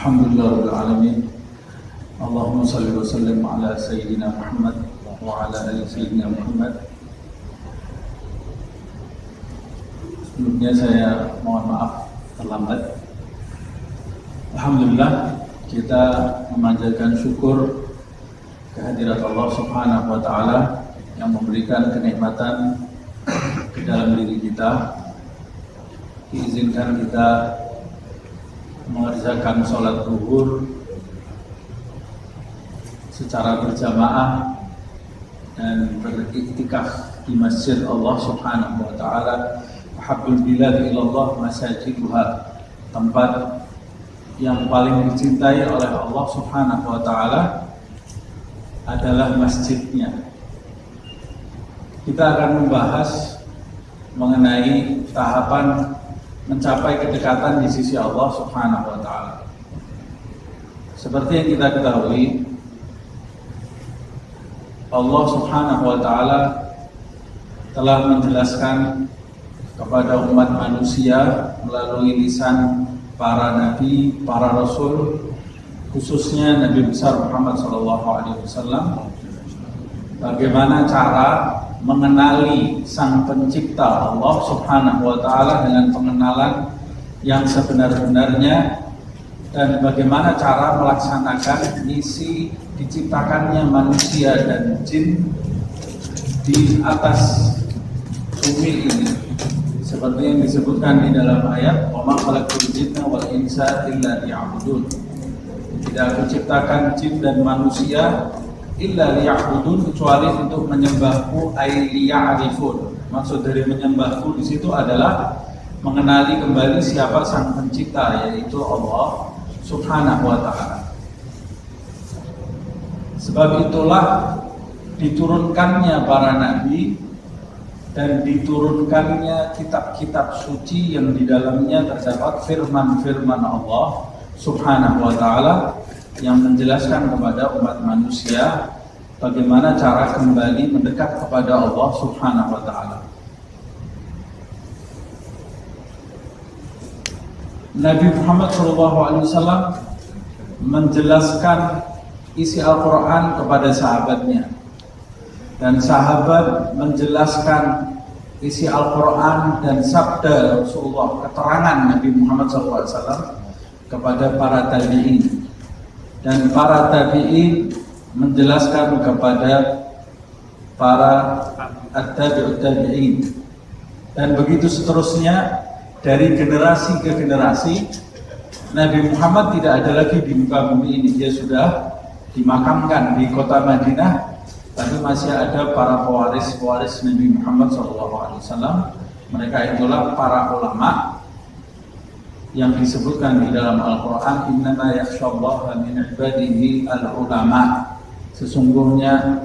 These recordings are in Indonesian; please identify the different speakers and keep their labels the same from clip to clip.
Speaker 1: Alhamdulillah alamin. Allahumma salli wa sallim ala sayyidina Muhammad wa ala ali sayyidina Muhammad. Sebelumnya saya mohon maaf terlambat. Alhamdulillah kita memanjatkan syukur kehadirat Allah Subhanahu wa taala yang memberikan kenikmatan ke dalam diri kita. Diizinkan kita mengerjakan sholat zuhur secara berjamaah dan beriktikaf di masjid Allah Subhanahu wa taala. Habbul bilad ilallah masajiduha, tempat yang paling dicintai oleh Allah Subhanahu wa taala adalah masjidnya. Kita akan membahas mengenai tahapan mencapai kedekatan di sisi Allah Subhanahu wa taala. Seperti yang kita ketahui, Allah Subhanahu wa taala telah menjelaskan kepada umat manusia melalui lisan para nabi, para rasul, khususnya Nabi besar Muhammad SAW, bagaimana cara mengenali Sang Pencipta Allah Subhanahu wa taala dengan pengenalan yang sebenar-benarnya, dan bagaimana cara melaksanakan misi diciptakannya manusia dan jin di atas bumi ini, seperti yang disebutkan di dalam ayat wa ma khalaqtul jinna wal insa illa liya'budun. Tidak aku ciptakan jin dan manusia illa liya'budun, kecuali untuk menyembahku, ay liya'rifun. Maksud dari menyembahku di situ adalah mengenali kembali siapa Sang Pencipta, yaitu Allah Subhanahu wa taala. Sebab itulah diturunkannya para nabi dan diturunkannya kitab-kitab suci yang di dalamnya terdapat firman-firman Allah Subhanahu wa taala yang menjelaskan kepada umat manusia bagaimana cara kembali mendekat kepada Allah Subhanahu wa taala. Nabi Muhammad SAW menjelaskan isi Al-Quran kepada sahabatnya, dan sahabat menjelaskan isi Al-Quran dan sabda Rasulullah, keterangan Nabi Muhammad SAW kepada para tabi'in, dan para tabi'in menjelaskan kepada para at-tabi'ut tabi'in, dan begitu seterusnya dari generasi ke generasi. Nabi Muhammad tidak ada lagi di muka bumi ini, dia sudah dimakamkan di kota Madinah, tapi masih ada para pewaris Nabi Muhammad SAW. Mereka itulah para ulama yang disebutkan di dalam Al-Quran, innama yakhshallaha min ibadihi al-ulama. Sesungguhnya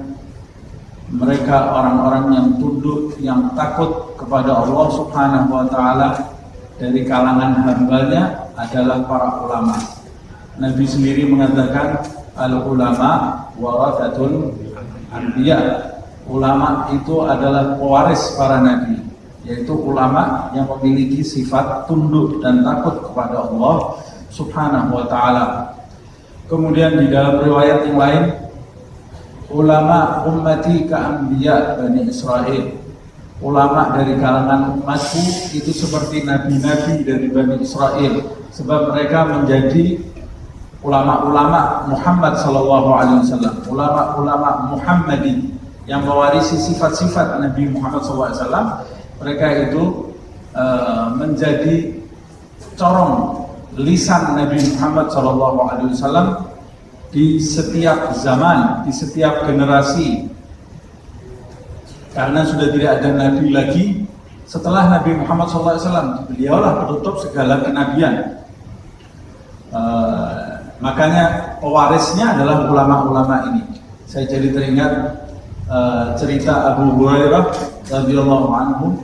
Speaker 1: mereka orang-orang yang tunduk, yang takut kepada Allah Subhanahu wa taala dari kalangan hambanya adalah para ulama. Nabi sendiri mengatakan al-ulama warathatul anbiya. Ulama itu adalah pewaris para nabi, yaitu ulama yang memiliki sifat tunduk dan takut kepada Allah Subhanahu wa taala. Kemudian di dalam riwayat yang lain, ulama ummati ka anbiya Bani Israel. Ulama dari kalangan umatku itu seperti nabi-nabi dari Bani Israel, sebab mereka menjadi ulama-ulama Muhammad SAW, ulama-ulama Muhammadi yang mewarisi sifat-sifat Nabi Muhammad SAW. Mereka itu menjadi corong lisan Nabi Muhammad SAW di setiap zaman, di setiap generasi. Karena sudah tidak ada nabi lagi setelah Nabi Muhammad SAW, beliaulah penutup segala kenabian. Makanya pewarisnya adalah ulama-ulama ini. Saya jadi teringat cerita Abu Hurairah radhiyallahu anhu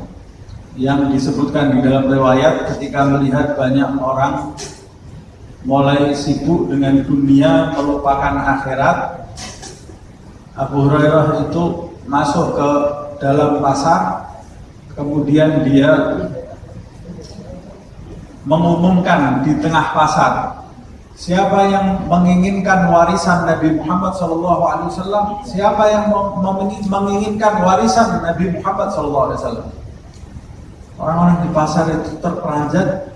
Speaker 1: yang disebutkan di dalam riwayat, ketika melihat banyak orang mulai sibuk dengan dunia, melupakan akhirat, Abu Hurairah itu masuk ke dalam pasar, kemudian dia mengumumkan di tengah pasar, Siapa yang menginginkan warisan Nabi Muhammad SAW? Siapa yang menginginkan warisan Nabi Muhammad SAW? Orang-orang di pasar itu terperanjat,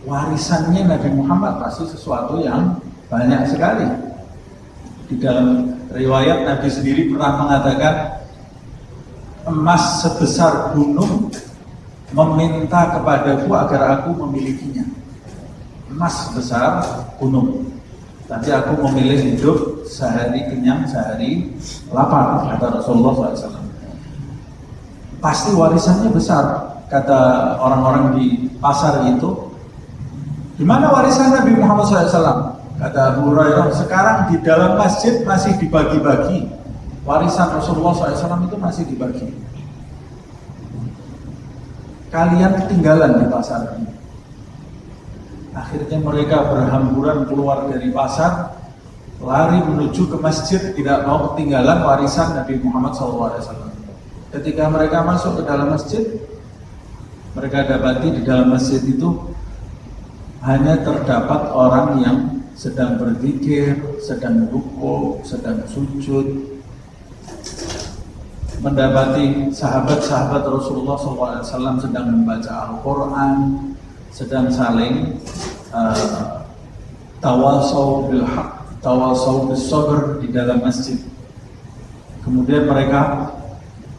Speaker 1: warisannya Nabi Muhammad pasti sesuatu yang banyak sekali. Di dalam riwayat Nabi sendiri pernah mengatakan, emas sebesar gunung meminta kepadaku agar aku memilikinya. Emas sebesar gunung, tapi aku memilih hidup sehari kenyang, sehari lapar, kata Rasulullah SAW. Pasti warisannya besar, kata orang-orang di pasar itu. Di mana warisan Nabi Muhammad SAW? Kata Abu Hurairah, sekarang di dalam masjid masih dibagi-bagi. Warisan Rasulullah SAW itu masih dibagi. Kalian ketinggalan di pasar ini. Akhirnya mereka berhamburan keluar dari pasar, lari menuju ke masjid, tidak mau ketinggalan warisan Nabi Muhammad SAW. Ketika mereka masuk ke dalam masjid, mereka dapati di dalam masjid itu hanya terdapat orang yang sedang berzikir, sedang rukuk, sedang sujud. Mendapati sahabat-sahabat Rasulullah SAW sedang membaca Al-Quran, sedang saling tawasau bil haq, tawasau bis sabr di dalam masjid. Kemudian mereka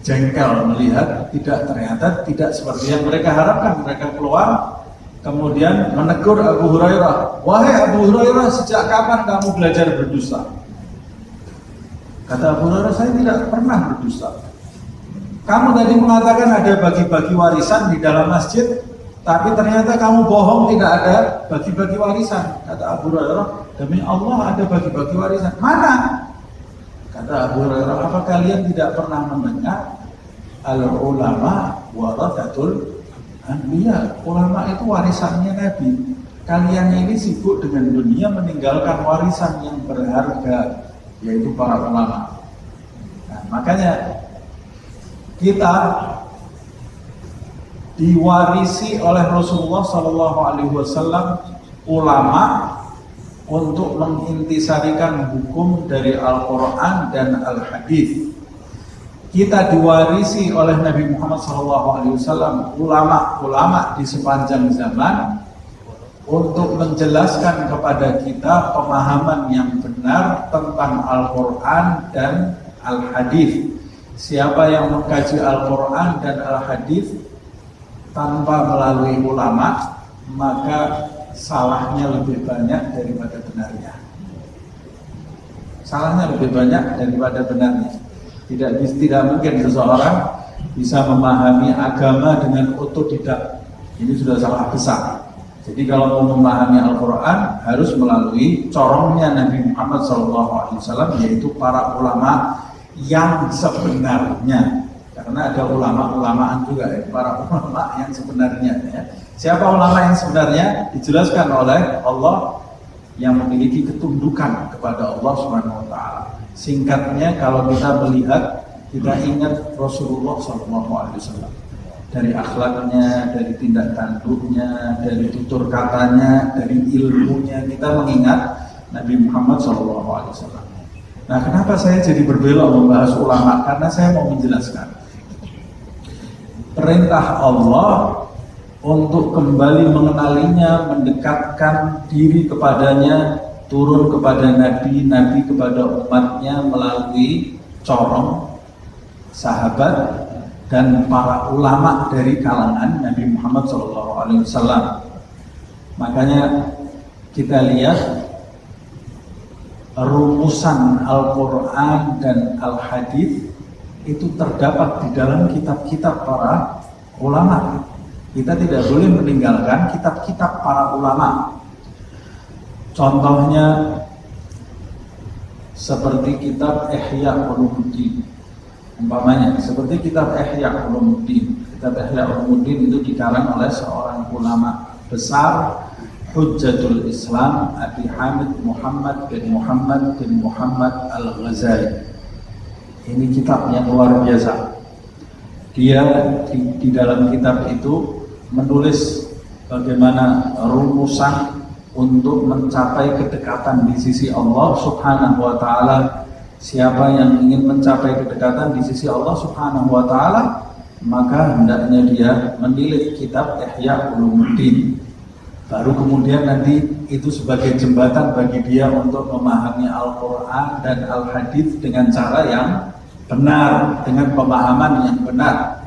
Speaker 1: jengkel melihat ternyata tidak seperti yang mereka harapkan. Mereka keluar kemudian menegur Abu Hurairah, "Wahai Abu Hurairah, sejak kapan kamu belajar berdusta?" Kata Abu Hurairah, "Saya tidak pernah berdusta. Kamu tadi mengatakan ada bagi-bagi warisan di dalam masjid, tapi ternyata kamu bohong, tidak ada bagi-bagi warisan." Kata Abu Hurairah, "Demi Allah ada bagi-bagi warisan." "Mana?" Kata Abu Hurairah, "Apa kalian tidak pernah mendengar al-ulama warathatul anbiya? Ulama itu warisannya Nabi. Kalian ini sibuk dengan dunia, meninggalkan warisan yang berharga, yaitu para ulama." Nah, makanya kita diwarisi oleh Rasulullah SAW ulama untuk mengintisarikan hukum dari Al-Quran dan Al-Hadis. Kita diwarisi oleh Nabi Muhammad SAW ulama-ulama di sepanjang zaman untuk menjelaskan kepada kita pemahaman yang benar tentang Al-Quran dan Al-Hadis. Siapa yang mengkaji Al-Quran dan Al-Hadis tanpa melalui ulama, maka salahnya lebih banyak daripada benarnya. Salahnya lebih banyak daripada benarnya. Tidak mungkin seseorang bisa memahami agama dengan otodidak. Ini sudah salah besar. Jadi kalau mau memahami Al-Quran harus melalui corongnya Nabi Muhammad SAW, yaitu para ulama yang sebenarnya. Karena ada ulama-ulamaan juga ya, para ulama yang sebenarnya ya. Siapa ulama yang sebenarnya? Dijelaskan oleh Allah yang memiliki ketundukan kepada Allah Subhanahu wa taala. Singkatnya, kalau kita melihat, kita ingat Rasulullah SAW. Dari akhlaknya, dari tindak tanduknya, dari tutur katanya, dari ilmunya, kita mengingat Nabi Muhammad SAW. Nah, kenapa saya jadi berbelok membahas ulama? Karena saya mau menjelaskan perintah Allah untuk kembali mengenalinya, mendekatkan diri kepadanya, turun kepada nabi-nabi, kepada umatnya melalui corong sahabat dan para ulama dari kalangan Nabi Muhammad SAW. Makanya kita lihat rumusan Al-Quran dan Al-Hadis itu terdapat di dalam kitab-kitab para ulama. Kita tidak boleh meninggalkan kitab-kitab para ulama. Contohnya seperti kitab Ihya Ulumuddin. Umpamanya seperti kitab Ihya Ulumuddin. Kitab Ihya Ulumuddin itu dikarang oleh seorang ulama besar, Hujjatul Islam, Abi Hamid Muhammad bin Muhammad Al-Ghazali. Ini kitab yang luar biasa. Dia di dalam kitab itu menulis bagaimana rumusan untuk mencapai kedekatan di sisi Allah Subhanahu wa taala. Siapa yang ingin mencapai kedekatan di sisi Allah Subhanahu wa taala, maka hendaknya dia menilik kitab Ihya Ulumuddin. Baru kemudian nanti itu sebagai jembatan bagi dia untuk memahami Al-Quran dan Al-Hadits dengan cara yang benar, dengan pemahaman yang benar.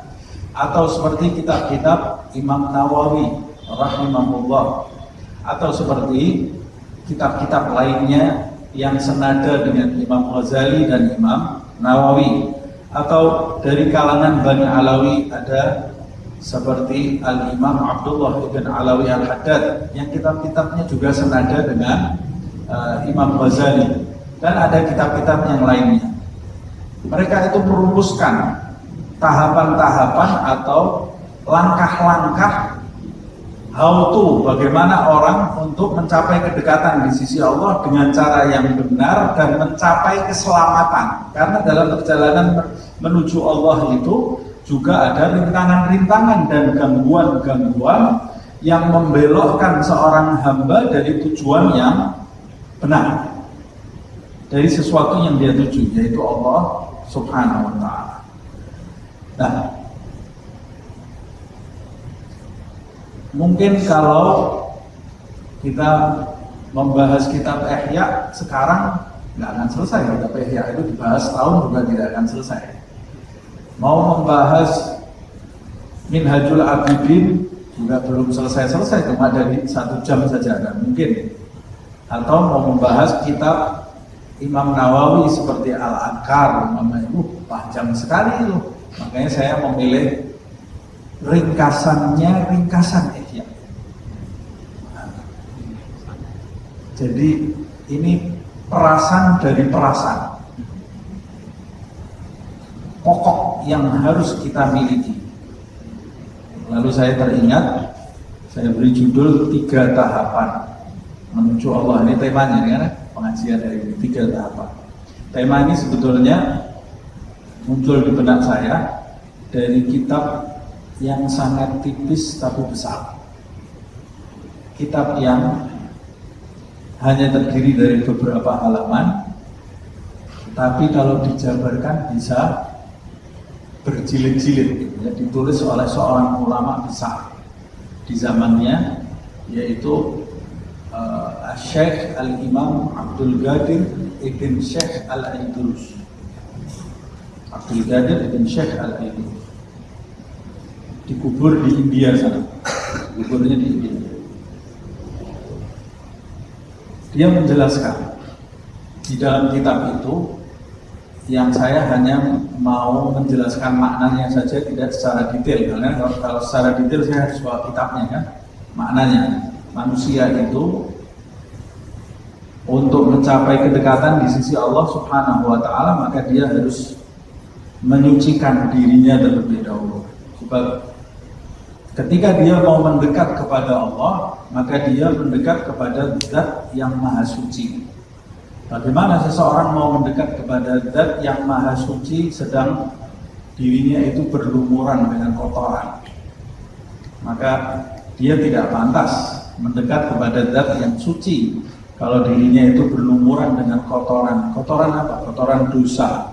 Speaker 1: Atau seperti kitab-kitab Imam Nawawi rahimahullah, atau seperti kitab-kitab lainnya yang senada dengan Imam Ghazali dan Imam Nawawi. Atau dari kalangan Bani Alawi ada seperti Al-Imam Abdullah ibn Alawi Al-Haddad yang kitab-kitabnya juga senada dengan Imam Ghazali, dan ada kitab-kitab yang lainnya. Mereka itu merumuskan tahapan-tahapan atau langkah-langkah how to, bagaimana orang untuk mencapai kedekatan di sisi Allah dengan cara yang benar dan mencapai keselamatan. Karena dalam perjalanan menuju Allah itu juga ada rintangan-rintangan dan gangguan-gangguan yang membelokkan seorang hamba dari tujuan yang benar, dari sesuatu yang dia tuju, yaitu Allah Subhanahu wa ta'ala. Nah, mungkin kalau kita membahas kitab Ihya sekarang nggak akan selesai. Kitab Ihya itu dibahas tahun juga tidak akan selesai. Mau membahas Minhajul Abidin juga belum selesai-selesai, cuma dari 1 jam saja, dan mungkin. Atau mau membahas kitab Imam Nawawi seperti Al-Adhkar, itu panjang sekali itu. Makanya saya memilih ringkasannya, ringkasan Ihya. Jadi ini perasan dari perasan, pokok yang harus kita miliki. Lalu saya teringat, saya beri judul 3 tahapan menuju Allah. Ini temanya kan, pengajian dari ini, 3 tahapan. Tema ini sebetulnya muncul di benak saya dari kitab yang sangat tipis tapi besar. Kitab yang hanya terdiri dari beberapa halaman, tapi kalau dijabarkan bisa berjilid-jilid, ya, ditulis oleh seorang ulama besar di zamannya, yaitu Syekh Al-Imam Abdul Qadir ibn Syekh Al-Aidrus. Abdul Qadir ibn Syekh Al-Aidrus dikubur di India sana, kuburnya di India. Dia menjelaskan di dalam kitab itu, yang saya hanya mau menjelaskan maknanya saja, tidak secara detail, karena kalau secara detail saya harus bawa kitabnya kan. Maknanya, manusia itu untuk mencapai kedekatan di sisi Allah Subhanahu wa ta'ala, maka dia harus menyucikan dirinya terlebih dahulu. Sebab ketika dia mau mendekat kepada Allah, maka dia mendekat kepada Zat yang Maha Suci. Bagaimana seseorang mau mendekat kepada Zat yang Maha Suci sedang dirinya itu berlumuran dengan kotoran? Maka dia tidak pantas mendekat kepada Zat yang suci kalau dirinya itu berlumuran dengan kotoran. Kotoran apa? Kotoran dosa,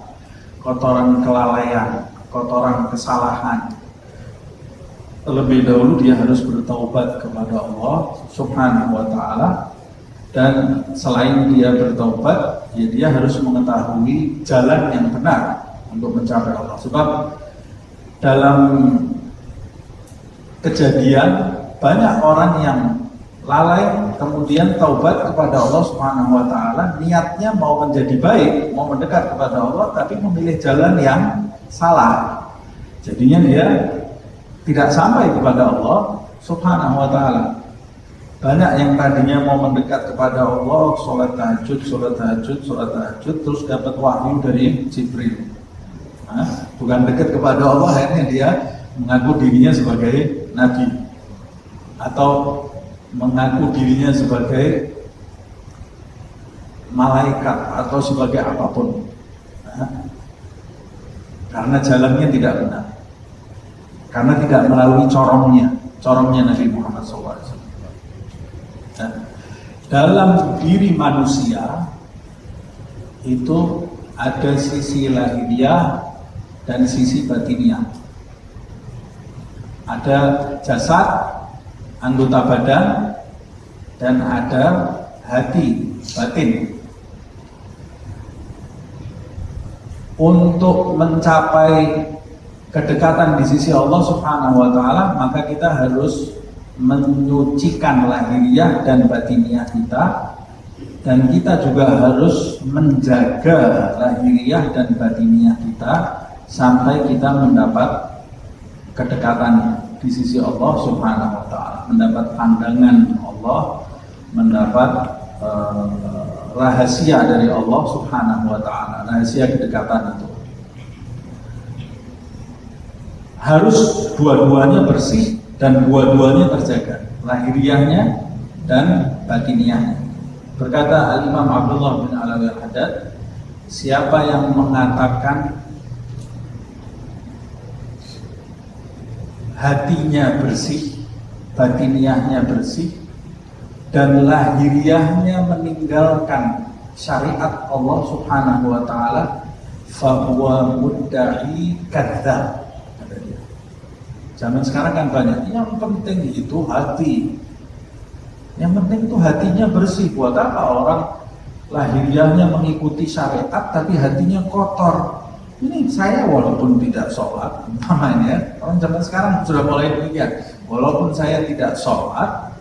Speaker 1: kotoran kelalaian, kotoran kesalahan. Terlebih dahulu dia harus bertaubat kepada Allah Subhanahu wa ta'ala. Dan selain dia bertaubat, ya dia harus mengetahui jalan yang benar untuk mencapai Allah. Sebab dalam kejadian banyak orang yang lalai kemudian taubat kepada Allah Subhanahu wa ta'ala, niatnya mau menjadi baik, mau mendekat kepada Allah, tapi memilih jalan yang salah. Jadinya dia tidak sampai kepada Allah Subhanahu wa ta'ala. Banyak yang tadinya mau mendekat kepada Allah, sholat tahajud, terus dapat wahyu dari Jibril. Bukan dekat kepada Allah, akhirnya dia mengaku dirinya sebagai nabi, atau mengaku dirinya sebagai malaikat, atau sebagai apapun. Karena jalannya tidak benar, karena tidak melalui corongnya Nabi Muhammad SAW. dalam diri manusia itu ada sisi lahiriah dan sisi batiniah. Ada jasad, anggota badan, dan ada hati, batin. Untuk mencapai kedekatan di sisi Allah Subhanahu wa Ta'ala, maka kita harus menyucikan lahiriah dan batiniah kita, dan kita juga harus menjaga lahiriah dan batiniah kita sampai kita mendapat kedekatan di sisi Allah Subhanahu wa Ta'ala, mendapat pandangan Allah, mendapat rahasia dari Allah Subhanahu wa Ta'ala, rahasia kedekatan itu. Harus dua-duanya bersih dan dua-duanya terjaga, lahiriahnya dan batiniahnya. Berkata Al-Imam Abdullah bin Alawi Al-Haddad, siapa yang mengatakan hatinya bersih, batiniahnya bersih, dan lahiriahnya meninggalkan syariat Allah Subhanahu wa Ta'ala, fahuwa mudda'i kadzdzab. Zaman sekarang kan banyak, yang penting itu hati, yang penting itu hatinya bersih. Buat apa orang lahiriahnya mengikuti syariat tapi hatinya kotor? Ini saya walaupun tidak sholat, namanya orang zaman sekarang sudah mulai demikian. Walaupun saya tidak sholat,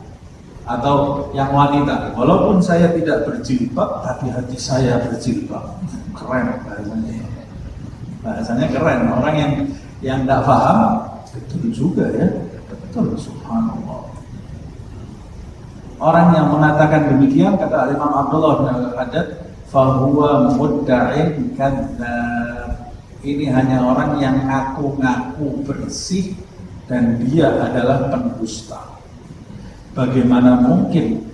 Speaker 1: atau yang wanita, walaupun saya tidak berjilbab tapi hati saya berjilbab. Keren bahasanya. Bahasanya keren. Orang yang tidak paham, betul juga ya, betul, subhanallah. Orang yang mengatakan demikian, kata Imam Abdullah bin Al-Haddad, fahuwa mudda'in kadzdzab. Ini hanya orang yang ngaku-ngaku bersih dan dia adalah pendusta. Bagaimana mungkin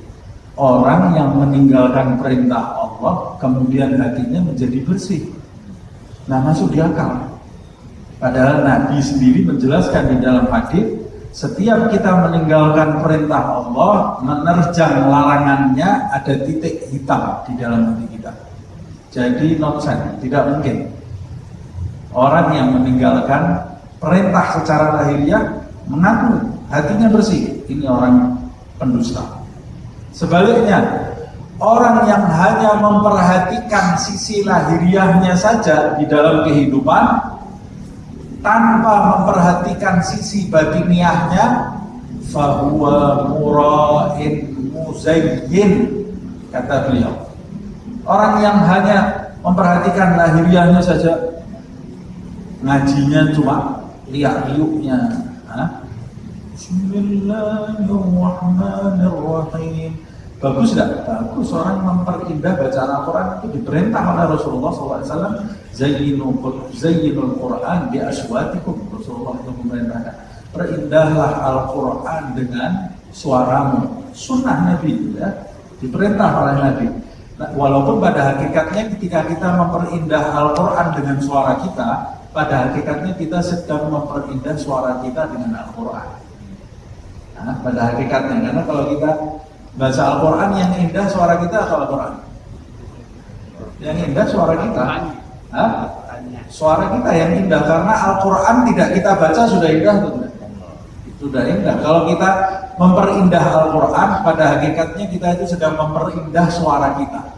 Speaker 1: orang yang meninggalkan perintah Allah kemudian hatinya menjadi bersih? Nah, masuk di akal. Padahal Nabi sendiri menjelaskan di dalam hadis, setiap kita meninggalkan perintah Allah, menerjang larangannya, ada titik hitam di dalam hati kita. Jadi nonsen, tidak mungkin orang yang meninggalkan perintah secara lahiriah mengaku hatinya bersih, ini orang pendusta. Sebaliknya, orang yang hanya memperhatikan sisi lahiriahnya saja di dalam kehidupan tanpa memperhatikan sisi batiniahnya, fahuwa mura'in muzayyin, kata beliau. Orang yang hanya memperhatikan lahiriahnya saja, ngajinya cuma liak-liuknya, Bismillahirrahmanirrahim. Bagus tidak? Bagus. Orang memperindah bacaan Al-Quran itu diperintah oleh Rasulullah SAW. Zayyinul Quran bi aswatikum. Rasulullah itu memerintahkan, perindahlah Al-Quran dengan suaramu. Sunnah Nabi, ya, diperintah oleh Nabi. Nah, walaupun pada hakikatnya ketika kita memperindah Al-Quran dengan suara kita, pada hakikatnya kita sedang memperindah suara kita dengan Al-Quran. Nah, pada hakikatnya, karena kalau kita baca Al-Quran yang indah suara kita atau Al-Quran? Yang indah suara kita. Suara kita yang indah, karena Al-Quran tidak kita baca sudah indah atau tidak? Sudah indah. Kalau kita memperindah Al-Quran, pada hakikatnya kita itu sedang memperindah suara kita.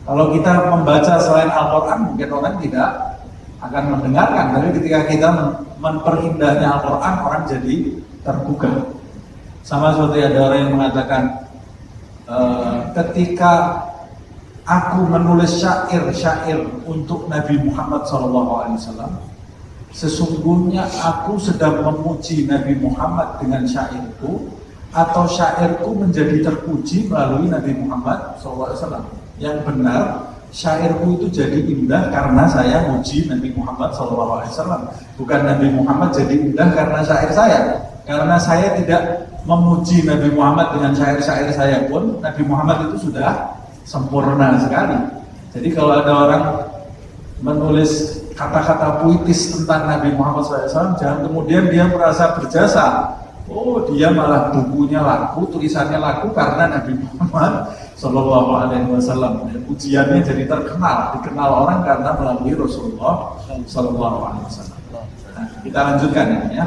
Speaker 1: Kalau kita membaca selain Al-Quran, mungkin orang tidak akan mendengarkan. Tapi ketika kita memperindahnya Al-Quran, orang jadi tergugah. Sama seperti ada orang yang mengatakan, ketika aku menulis syair untuk Nabi Muhammad SAW, sesungguhnya aku sedang memuji Nabi Muhammad dengan syairku, atau syairku menjadi terpuji melalui Nabi Muhammad SAW. Yang benar, syairku itu jadi indah karena saya muji Nabi Muhammad SAW, bukan Nabi Muhammad jadi indah karena syair saya. Karena saya tidak memuji Nabi Muhammad dengan syair-syair saya pun, Nabi Muhammad itu sudah sempurna sekali. Jadi kalau ada orang menulis kata-kata puitis tentang Nabi Muhammad SAW, jangan kemudian dia merasa berjasa. Oh, dia malah bukunya laku, tulisannya laku karena Nabi Muhammad Shallallahu Alaihi Wasallam. Ujiannya jadi dikenal orang karena melalui Rasulullah Shallallahu Alaihi Wasallam. Nah, kita lanjutkan ini ya.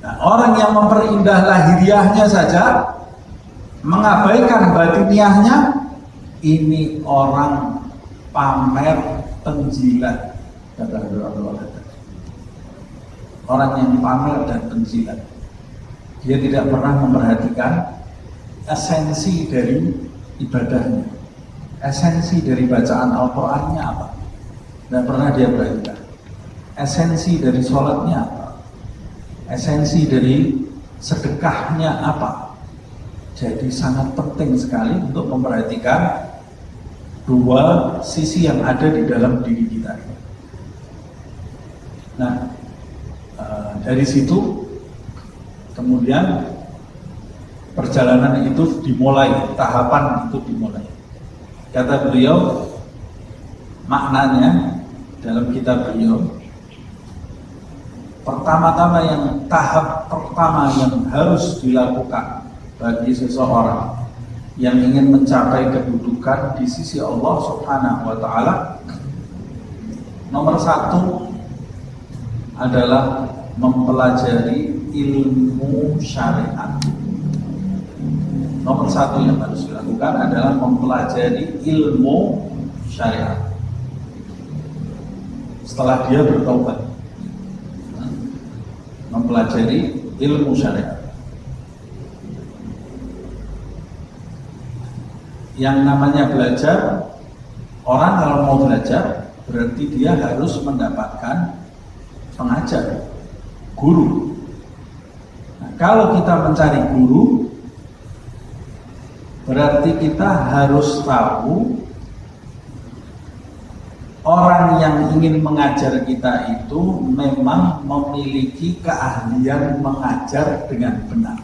Speaker 1: Nah, orang yang memperindah lahiriahnya saja, mengabaikan batiniahnya, ini orang pamer penjilat, kata Allah. Orang yang pamer dan penjilat, dia tidak pernah memperhatikan esensi dari ibadahnya, esensi dari bacaan Al-Qurannya apa, tidak pernah dia perhatikan. Esensi dari sholatnya apa, esensi dari sedekahnya apa. Jadi sangat penting sekali untuk memperhatikan dua sisi yang ada di dalam diri kita. Nah, dari situ kemudian perjalanan itu dimulai, tahapan itu dimulai. Kata beliau, maknanya dalam kitab beliau, pertama-tama tahap pertama yang harus dilakukan bagi seseorang yang ingin mencapai kedudukan di sisi Allah Subhanahu wa Ta'ala, nomor satu adalah mempelajari ilmu syariat. Nomor satu yang harus dilakukan adalah mempelajari ilmu syariat. Setelah dia bertaubat, mempelajari ilmu syariat. Yang namanya belajar, orang kalau mau belajar berarti dia harus mendapatkan pengajar, guru. Nah, kalau kita mencari guru, berarti kita harus tahu orang yang ingin mengajar kita itu memang memiliki keahlian mengajar dengan benar.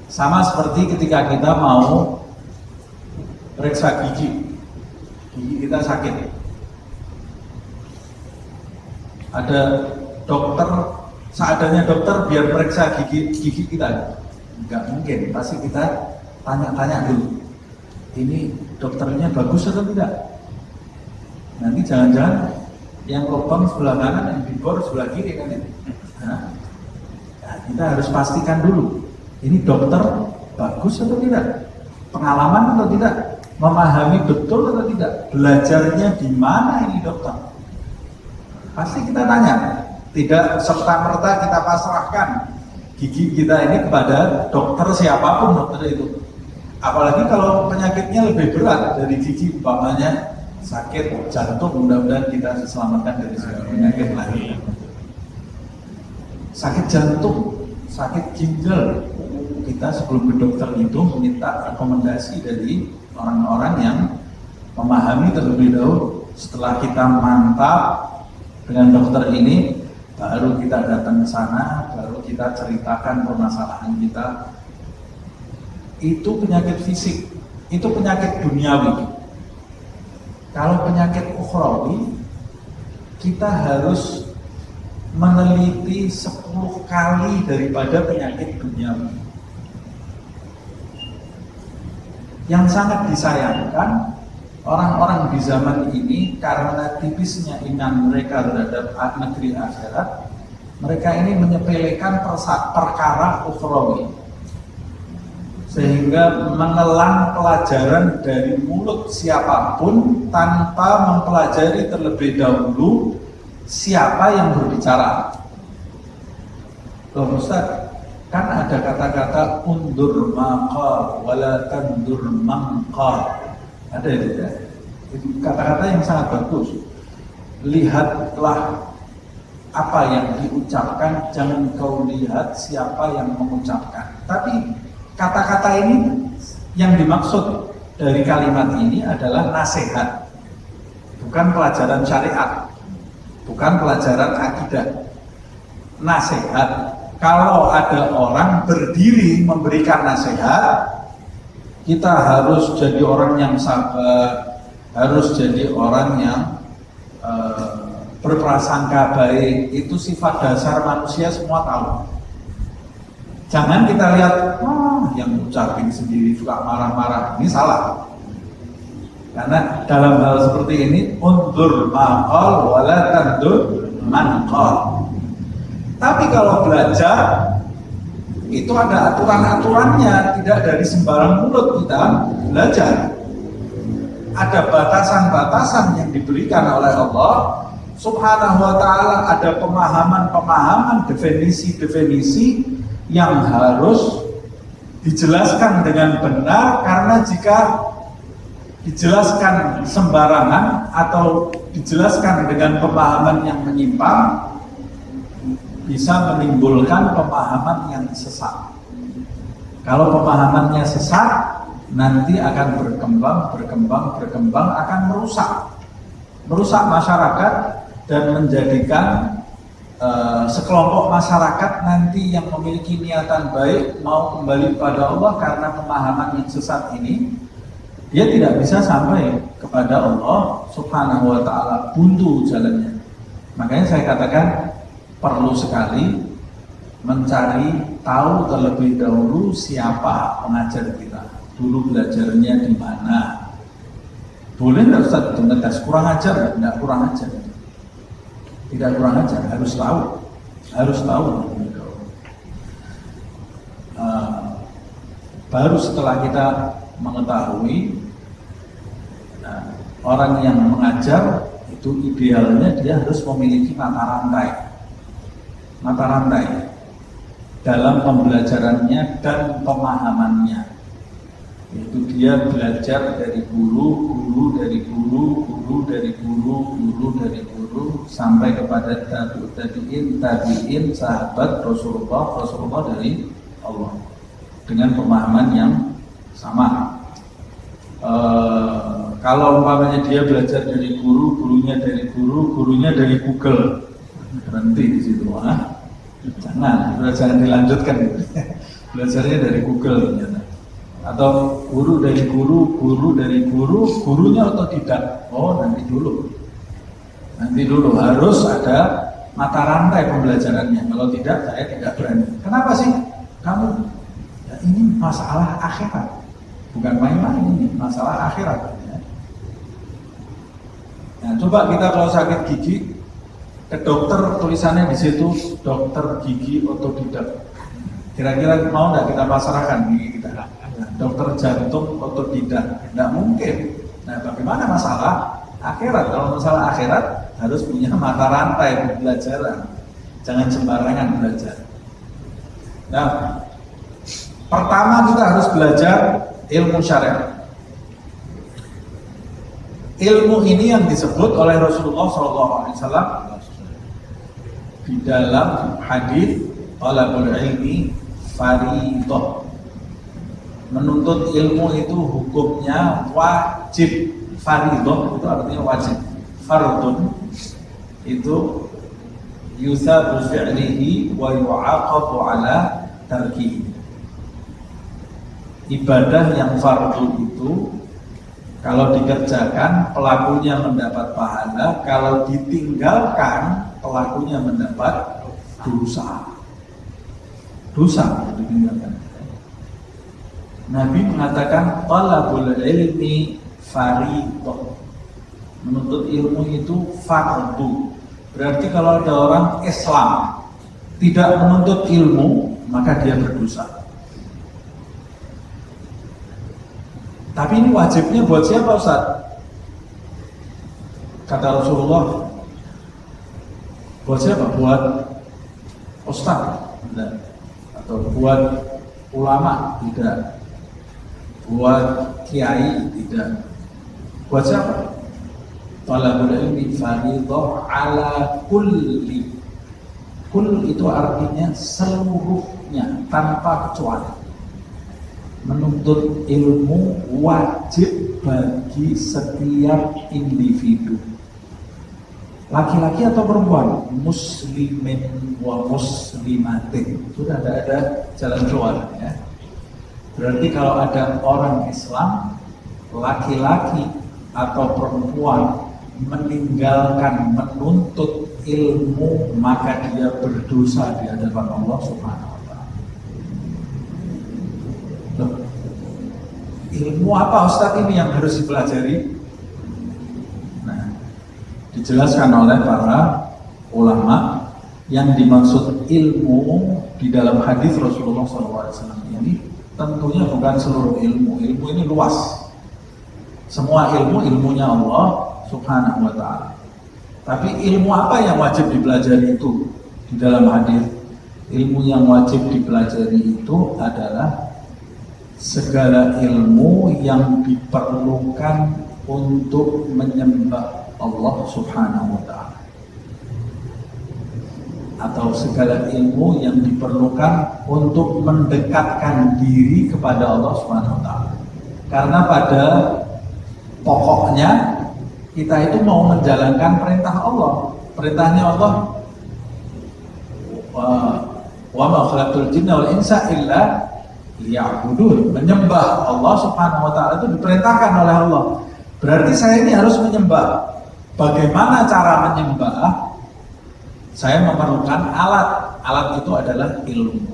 Speaker 1: Sama seperti ketika kita mau periksa gigi kita sakit. Ada dokter, seadanya dokter biar periksa gigi kita, nggak mungkin. Pasti kita tanya-tanya dulu, ini dokternya bagus atau tidak. Nanti jangan-jangan yang lubang sebelah kanan, yang dibor sebelah kiri kan ya. Nah, kita harus pastikan dulu, ini dokter bagus atau tidak, pengalaman atau tidak, memahami betul atau tidak, belajarnya di mana ini dokter. Pasti kita tanya, tidak serta-merta kita pasrahkan gigi kita ini kepada dokter siapapun dokter itu. Apalagi kalau penyakitnya lebih berat dari gigi, umpamanya sakit jantung, mudah-mudahan kita diselamatkan dari segala penyakit lagi. Sakit jantung, sakit ginjal, kita sebelum ke dokter itu meminta rekomendasi dari orang-orang yang memahami terlebih dahulu. Setelah kita mantap dengan dokter ini, baru kita datang ke sana, baru kita ceritakan permasalahan kita. Itu penyakit fisik, itu penyakit duniawi. Kalau penyakit ukhrawi, kita harus meneliti 10 kali daripada penyakit duniawi. Yang sangat disayangkan, orang-orang di zaman ini karena tipisnya iman mereka terhadap negeri akhirat, mereka ini menyepelekan perkara ukhrawi, sehingga menelan pelajaran dari mulut siapapun tanpa mempelajari terlebih dahulu siapa yang berbicara. Loh Ustaz, kan ada kata-kata undur maqal wala tandur mangqal. Ada itu ya. Itu kata-kata yang sangat bagus. Lihatlah apa yang diucapkan, jangan kau lihat siapa yang mengucapkan. Tapi kata-kata ini yang dimaksud dari kalimat ini adalah nasihat, bukan pelajaran syariat, bukan pelajaran akidah. Nasihat. Kalau ada orang berdiri memberikan nasihat, kita harus jadi orang yang sabar, harus jadi orang yang berprasangka baik, itu sifat dasar manusia semua tahu. Jangan kita lihat, yang ucapin sendiri juga marah-marah, ini salah. Karena dalam hal seperti ini, undur maqal wala tandur manqal. Tapi kalau belajar, itu ada aturan-aturannya, tidak dari sembarang mulut kita belajar. Ada batasan-batasan yang diberikan oleh Allah Subhanahu wa ta'ala, ada pemahaman-pemahaman, definisi-definisi yang harus dijelaskan dengan benar, karena jika dijelaskan sembarangan atau dijelaskan dengan pemahaman yang menyimpang, bisa menimbulkan pemahaman yang sesat. Kalau pemahamannya sesat, nanti akan berkembang akan merusak masyarakat dan menjadikan sekelompok masyarakat nanti yang memiliki niatan baik mau kembali pada Allah, karena pemahaman yang sesat ini dia tidak bisa sampai kepada Allah Subhanahu wa ta'ala, buntu jalannya. Makanya saya katakan perlu sekali mencari tahu terlebih dahulu siapa pengajar kita, dulu belajarnya di mana. Boleh nggak Ustaz ngetes kurang ajar? Nggak kurang ajar, tidak kurang ajar, harus tahu. Baru setelah kita mengetahui, orang yang mengajar itu idealnya dia harus memiliki mata rantai dalam pembelajarannya dan pemahamannya. Yaitu dia belajar dari guru dari guru sampai kepada tabi'in, sahabat Rasulullah dari Allah, dengan pemahaman yang sama. Kalau umpamanya dia belajar dari gurunya dari Google, berhenti di situ. Jangan dilanjutkan. Belajarnya dari Google ternyata. Atau guru dari guru, gurunya otodidak. Nanti dulu harus ada mata rantai pembelajarannya. Kalau tidak, saya tidak berani. Kenapa sih kamu? Ya, ini masalah akhirat, bukan main-main, ini masalah akhirat. Nah, coba kita kalau sakit gigi ke dokter, tulisannya di situ dokter gigi otodidak. Kira-kira mau nggak kita pasrahkan gigi kita? Nah, dokter jantung otodidak, nggak mungkin. Nah, bagaimana masalah akhirat? Kalau masalah akhirat harus punya mata rantai pembelajaran, jangan sembarangan belajar. Nah, pertama kita harus belajar ilmu syariat. Ilmu ini yang disebut oleh Rasulullah SAW di dalam hadis talabul ilmi fardhah. Menuntut ilmu itu hukumnya wajib. Fardhah itu artinya wajib. Fardun itu yusabu fi'lihi wa yu'aqabu ala tarkihi. Ibadah yang fardu itu kalau dikerjakan pelakunya mendapat pahala, kalau ditinggalkan pelakunya mendapat dosa. Dosa ditinggalkan. Nabi mengatakan talabul ilmi fardhah. Menuntut ilmu itu fardu. Berarti kalau ada orang Islam tidak menuntut ilmu, maka dia berdosa. Tapi ini wajibnya buat siapa, Ustaz? Kata Rasulullah, buat siapa? Buat ustaz, tidak. Atau buat ulama, tidak. Buat kiai, tidak. Buat siapa? Talabul ilmi fardhah ala kulli. Kul itu artinya seluruhnya, tanpa kecuali. Menuntut ilmu wajib bagi setiap individu, laki-laki atau perempuan, muslimin wa muslimatin. Sudah ada jalan keluar, ya. Berarti kalau ada orang Islam, laki-laki atau perempuan meninggalkan menuntut ilmu, maka dia berdosa di hadapan Allah Subhanahu wa Ta'ala. Loh, ilmu apa Ustaz ini yang harus dipelajari? Nah, dijelaskan oleh para ulama yang dimaksud ilmu di dalam hadis Rasulullah SAW ini tentunya bukan seluruh ilmu. Ilmu ini luas. Semua ilmu, ilmunya Allah Subhanahu wa Ta'ala. Tapi ilmu apa yang wajib dipelajari itu di dalam hadis? Ilmu yang wajib dipelajari itu adalah segala ilmu yang diperlukan untuk menyembah Allah Subhanahu wa Ta'ala, atau segala ilmu yang diperlukan untuk mendekatkan diri kepada Allah Subhanahu wa Ta'ala. Karena pada pokoknya kita itu mau menjalankan perintah Allah. Perintahnya Allah, wa ma khalaqtul jinna wal insa illa liya'budun. Menyembah Allah Subhanahu wa Ta'ala itu diperintahkan oleh Allah. Berarti saya ini harus menyembah. Bagaimana cara menyembah? Saya memerlukan alat. Alat itu adalah ilmu.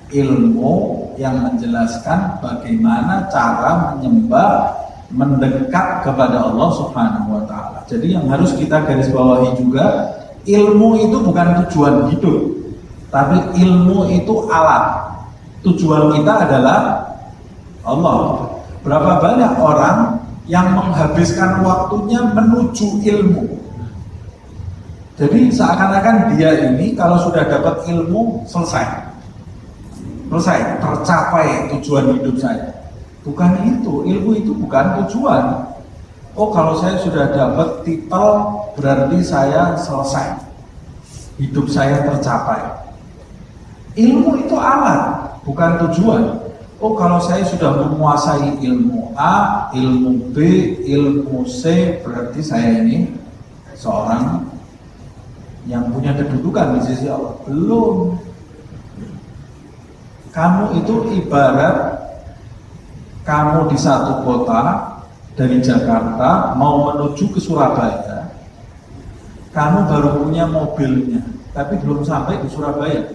Speaker 1: Ilmu yang menjelaskan bagaimana cara menyembah, mendekat kepada Allah Subhanahu wa Ta'ala. Jadi yang harus kita garis bawahi juga, ilmu itu bukan tujuan hidup, tapi ilmu itu alat. Tujuan kita adalah Allah. Berapa banyak orang yang menghabiskan waktunya menuju ilmu. Jadi seakan-akan dia ini kalau sudah dapat ilmu selesai, tercapai tujuan hidup saya. Bukan itu, ilmu itu bukan tujuan. Oh, kalau saya sudah dapat titel berarti saya selesai, hidup saya tercapai. Ilmu itu alat, bukan tujuan. Oh, kalau saya sudah menguasai ilmu A, ilmu B, ilmu C, berarti saya ini seorang yang punya kedudukan di sisi Allah. Belum. Kamu itu ibarat kamu di satu kota dari Jakarta mau menuju ke Surabaya, kamu baru punya mobilnya, tapi belum sampai di Surabaya.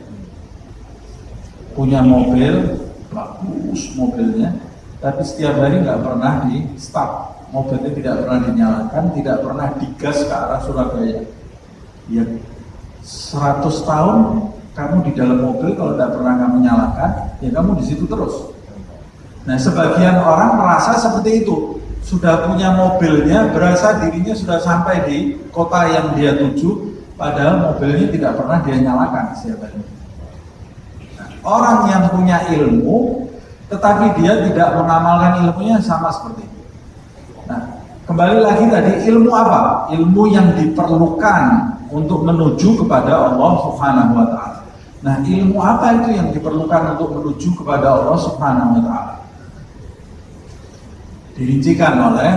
Speaker 1: Punya mobil, bagus mobilnya, tapi setiap hari nggak pernah di start, mobilnya tidak pernah dinyalakan, tidak pernah digas ke arah Surabaya. Ya, 100 tahun kamu di dalam mobil, kalau tidak pernah kamu nyalakan, ya kamu di situ terus. Nah, sebagian orang merasa seperti itu, sudah punya mobilnya, berasa dirinya sudah sampai di kota yang dia tuju, padahal mobilnya tidak pernah dia nyalakan setiap hari. Nah, orang yang punya ilmu, tetapi dia tidak mengamalkan ilmunya, sama seperti itu. Nah, kembali lagi tadi, ilmu apa? Ilmu yang diperlukan untuk menuju kepada Allah Subhanahu wa Ta'ala. Nah, ilmu apa itu yang diperlukan untuk menuju kepada Allah Subhanahu wa Ta'ala? Dirincikan oleh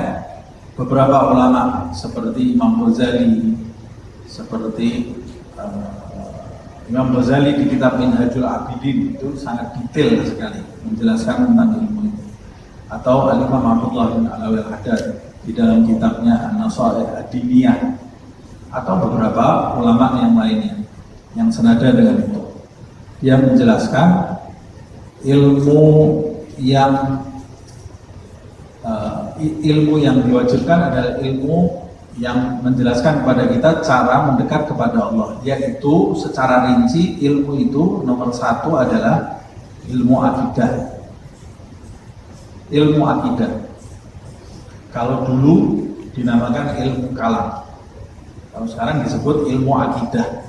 Speaker 1: beberapa ulama seperti Imam Ghazali, seperti Imam Ghazali di kitab Minhajul Abidin itu sangat detail sekali menjelaskan tentang ilmu itu. Atau Al-Imam Abdullah bin Alawil Haddad di dalam kitabnya An-Nasaih Ad-Diniyah, atau beberapa ulama yang lainnya yang senada dengan itu. Dia menjelaskan ilmu yang diwajibkan adalah ilmu yang menjelaskan kepada kita cara mendekat kepada Allah, yaitu secara rinci ilmu itu nomor 1 adalah ilmu akidah. Ilmu akidah, kalau dulu dinamakan ilmu kalam, kalau sekarang disebut ilmu akidah.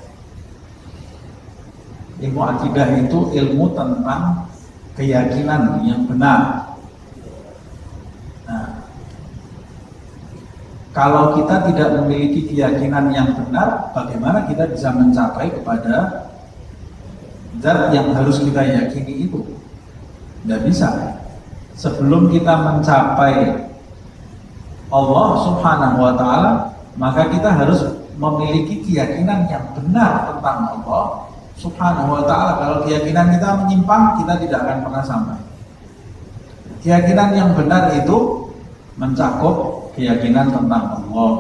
Speaker 1: Ilmu akidah itu ilmu tentang keyakinan yang benar. Nah, kalau kita tidak memiliki keyakinan yang benar, bagaimana kita bisa mencapai kepada zat yang harus kita yakini itu? Tidak bisa. Sebelum kita mencapai Allah Subhanahu wa Ta'ala, maka kita harus memiliki keyakinan yang benar tentang Allah Subhanahu wa Ta'ala. Kalau keyakinan kita menyimpang, kita tidak akan pernah sampai. Keyakinan yang benar itu mencakup keyakinan tentang Allah,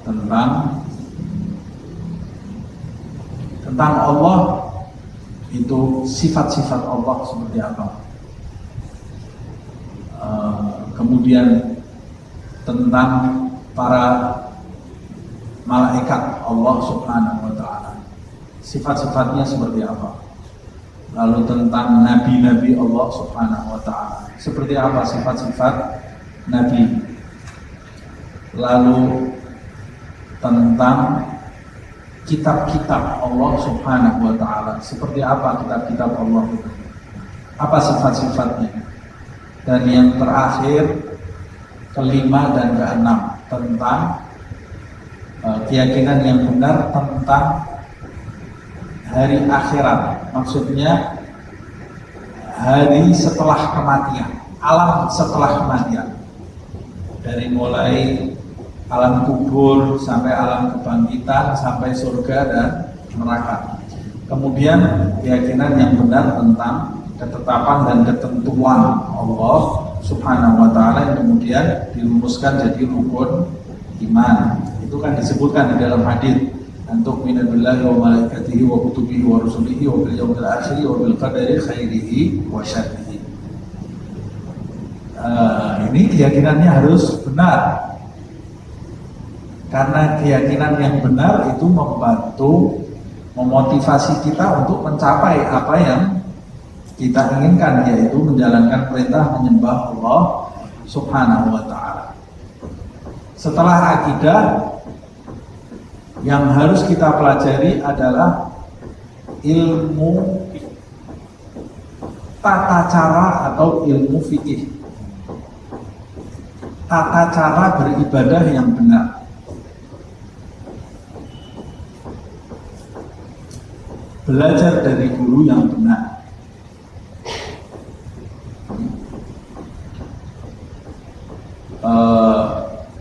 Speaker 1: tentang Allah, itu sifat-sifat Allah seperti apa. Kemudian tentang para malaikat Allah Subhanahu wa Ta'ala, sifat-sifatnya seperti apa. Lalu tentang nabi-nabi Allah Subhanahu wa Ta'ala, seperti apa sifat-sifat nabi. Lalu tentang kitab-kitab Allah Subhanahu wa Ta'ala, seperti apa kitab-kitab Allah itu, apa sifat-sifatnya. Dan yang terakhir, kelima dan keenam, tentang keyakinan yang benar tentang hari akhirat, maksudnya hari setelah kematian, alam setelah kematian, dari mulai alam kubur sampai alam kebangkitan sampai surga dan neraka. Kemudian keyakinan yang benar tentang ketetapan dan ketentuan Allah Subhanahu wa Ta'ala yang kemudian dirumuskan jadi rukun iman. Itu kan disebutkan di dalam hadis, antuk minabillahi wa malaikatihi wa kutubihi wa rusulihi wa bil yaumil akhir wa bil qadari khairihi wa syarrihi. Ini keyakinannya harus benar, karena keyakinan yang benar itu membantu, memotivasi kita untuk mencapai apa yang kita inginkan, yaitu menjalankan perintah menyembah Allah Subhanahu wa Ta'ala. Setelah akidah, yang harus kita pelajari adalah ilmu tata cara atau ilmu fikih, tata cara beribadah yang benar. Belajar dari guru yang benar.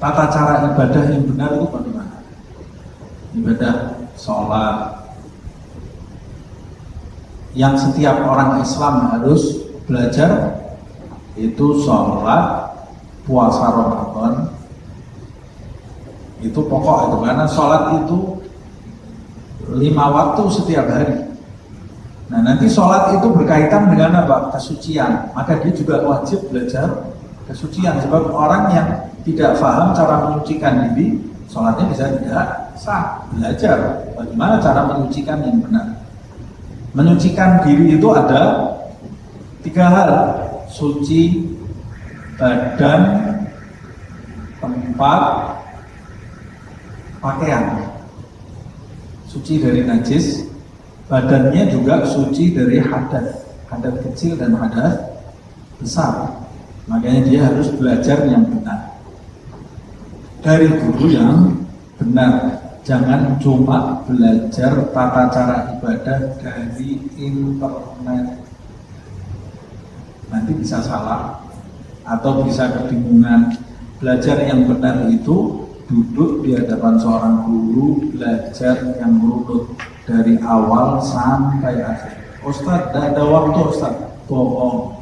Speaker 1: Tata cara ibadah yang benar itu bagaimana? Ibadah sholat yang setiap orang Islam harus belajar, itu sholat, puasa Ramadan, itu pokok itu, karena sholat itu 5 waktu setiap hari. Nah, nanti sholat itu berkaitan dengan apa? Kesucian. Maka dia juga wajib belajar kesucian. Sebab orang yang tidak paham cara menyucikan diri, sholatnya bisa tidak sah. Belajar bagaimana cara menyucikan yang benar. Menyucikan diri itu ada 3 hal: suci badan, tempat, pakaian. Suci dari najis, badannya juga suci dari hadas, hadas kecil dan hadas besar. Makanya dia harus belajar yang benar dari guru yang benar. Jangan cuma belajar tata cara ibadah dari internet, nanti bisa salah atau bisa kebingungan. Belajar yang benar itu duduk di hadapan seorang guru, belajar yang merunut dari awal sampai akhir. Ustadz, tidak ada waktu Ustadz, bohong.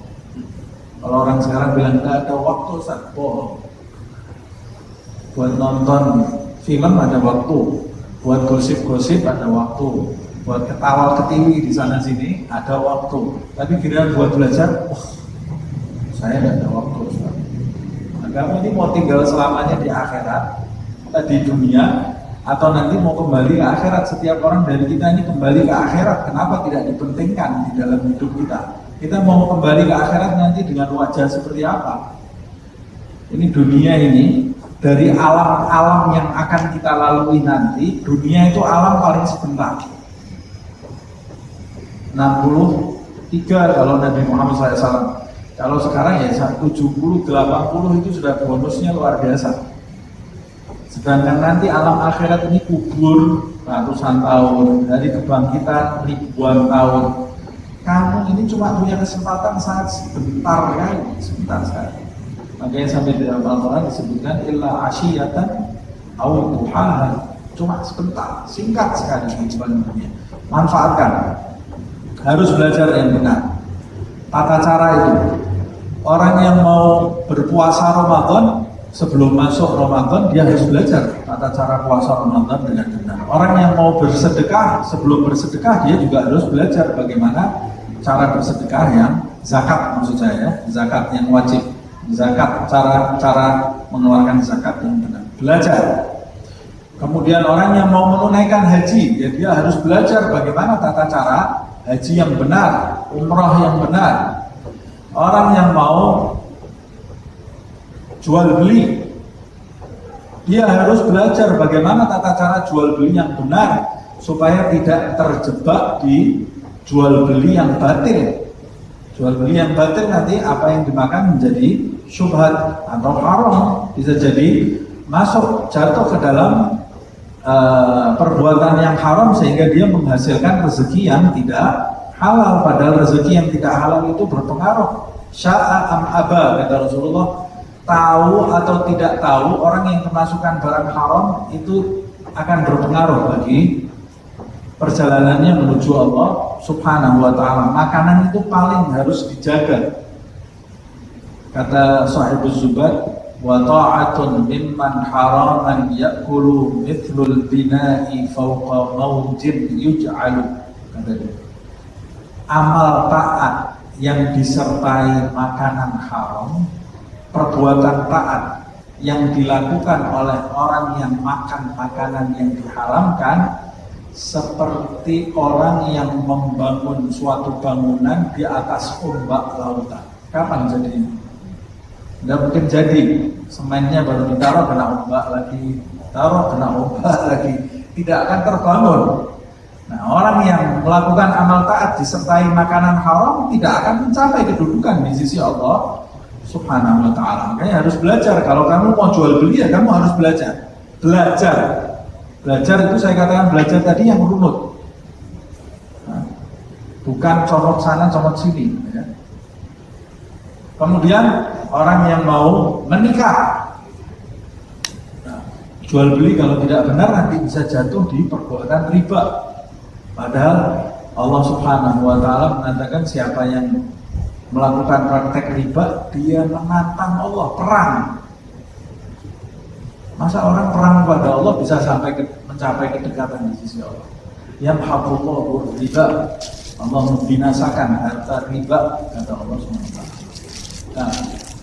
Speaker 1: Kalau orang sekarang bilang tidak ada waktu Ustadz, bohong. Buat nonton film ada waktu, buat gosip-gosip ada waktu, buat ketawa ketiwi di sana sini ada waktu. Tapi kira buat belajar, saya tidak ada waktu Ustadz. Nah, kamu ini mau tinggal selamanya di akhirat, di dunia, atau nanti mau kembali ke akhirat? Setiap orang dari kita ini kembali ke akhirat. Kenapa tidak dipentingkan di dalam hidup kita? Kita mau kembali ke akhirat nanti dengan wajah seperti apa? Ini dunia ini, dari alam-alam yang akan kita lalui nanti, dunia itu alam paling sebentar. 63 kalau Nabi Muhammad SAW. Kalau sekarang ya 70, 80 itu sudah bonusnya luar biasa. Sedangkan nanti alam akhirat ini kubur ratusan tahun, dari kebangkitan ribuan tahun. Kamu ini cuma punya kesempatan sangat sebentar sebentar sekali. Makanya sampai di dalam Al-Quran disebutkan illa asyiyatan aw duhaha, cuma sebentar, singkat sekali kehidupan dunia. Manfaatkan. Harus belajar yang benar. Tata cara itu. Orang yang mau berpuasa Ramadan, sebelum masuk Ramadan dia harus belajar tata tata cara puasa Ramadan dengan benar. Orang yang mau bersedekah, sebelum bersedekah dia juga harus belajar bagaimana cara bersedekah yang zakat, maksud saya, zakat yang wajib, zakat, cara mengeluarkan zakat yang benar. Belajar. Kemudian orang yang mau menunaikan haji, ya dia harus belajar bagaimana tata cara haji yang benar, umrah yang benar. Orang yang mau jual beli, dia harus belajar bagaimana tata cara jual beli yang benar supaya tidak terjebak di jual beli yang batil. Jual beli yang batil nanti apa yang dimakan menjadi syubhat atau haram, bisa jadi masuk jatuh ke dalam perbuatan yang haram sehingga dia menghasilkan rezeki yang tidak halal, padahal rezeki yang tidak halal itu berpengaruh. Sya'a am aba, kata Rasulullah, tahu atau tidak tahu orang yang kemasukan barang haram itu akan berpengaruh bagi perjalanannya menuju Allah Subhanahu wa ta'ala. Makanan itu paling harus dijaga. Kata Sahibuz Zubat, wa ta'atun mimman haraman ya'kulu mithlul bina'i fawqa mawjin yuj'alu. Kata dia, amal taat yang disertai makanan haram, perbuatan taat yang dilakukan oleh orang yang makan makanan yang diharamkan, seperti orang yang membangun suatu bangunan di atas ombak lautan. Kapan jadinya? Tidak mungkin jadi. Semennya baru ditaruh kena ombak lagi, taruh kena ombak lagi, tidak akan terbangun. Nah, orang yang melakukan amal taat disertai makanan haram tidak akan mencapai kedudukan di sisi Allah Subhanahu wa ta'ala. Makanya harus belajar. Kalau kamu mau jual beli ya kamu harus belajar. Belajar itu saya katakan belajar tadi yang runut. Nah, bukan comot sana comot sini ya. Kemudian orang yang mau menikah, nah, jual beli kalau tidak benar nanti bisa jatuh di perbuatan riba. Padahal Allah Subhanahu wa ta'ala mengatakan siapa yang melakukan praktek riba, dia menantang Allah, perang. Masa orang perang kepada Allah bisa sampai mencapai kedekatan di sisi Allah? Yamhaqullahu riba, Allah membinasakan harta riba, kata Allah SWT. Nah,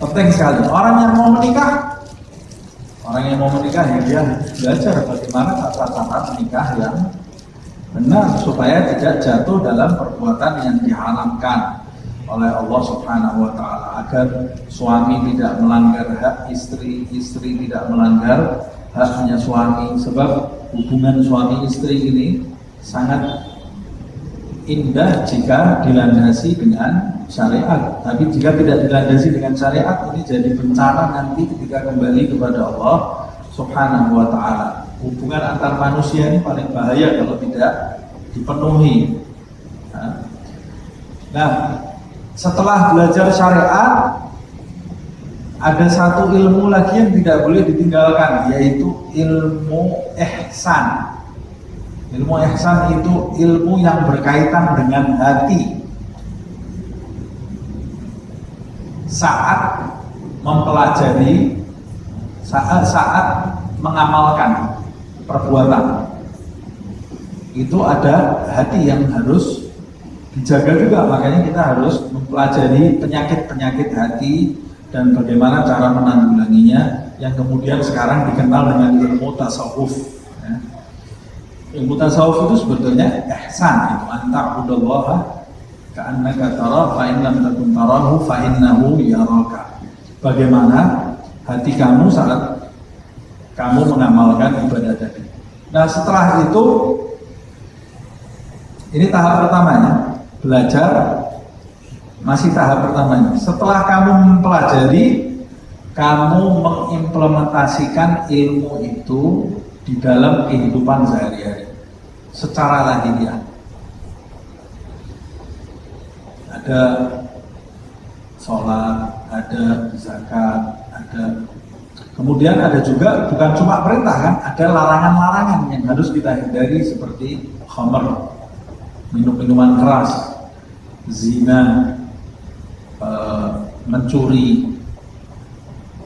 Speaker 1: penting sekali. Orang yang mau menikah ya dia belajar bagaimana tata cara menikah yang benar supaya tidak jatuh dalam perbuatan yang diharamkan oleh Allah Subhanahu wa ta'ala, agar suami tidak melanggar hak istri, istri tidak melanggar haknya suami. Sebab hubungan suami istri ini sangat indah jika dilandasi dengan syariat. Tapi jika tidak dilandasi dengan syariat, ini jadi bencana nanti ketika kembali kepada Allah Subhanahu wa ta'ala. Hubungan antar manusia ini paling bahaya kalau tidak dipenuhi. Nah, setelah belajar syariat, ada satu ilmu lagi yang tidak boleh ditinggalkan, yaitu ilmu ihsan. Ilmu ihsan itu ilmu yang berkaitan dengan hati. Saat mempelajari, saat mengamalkan perbuatan, itu ada hati yang harus dijaga juga. Makanya kita harus mempelajari penyakit-penyakit hati dan bagaimana cara menanggulanginya, yang kemudian sekarang dikenal dengan ilmu tasawuf ya. Ilmu tasawuf itu sebetulnya ihsan, itu anta'budallaha ka'annaka tarah fa in lam takun tarahu fa innahu yaraka. Bagaimana hati kamu saat kamu mengamalkan ibadah tadi. Nah, setelah itu, ini tahap pertamanya, belajar masih tahap pertamanya. Setelah kamu mempelajari, kamu mengimplementasikan ilmu itu di dalam kehidupan sehari-hari secara lahiriah. Ada sholat, ada zakat, ada, kemudian ada juga bukan cuma perintah kan, ada larangan-larangan yang harus kita hindari seperti khamr, minum-minuman keras, zina, mencuri,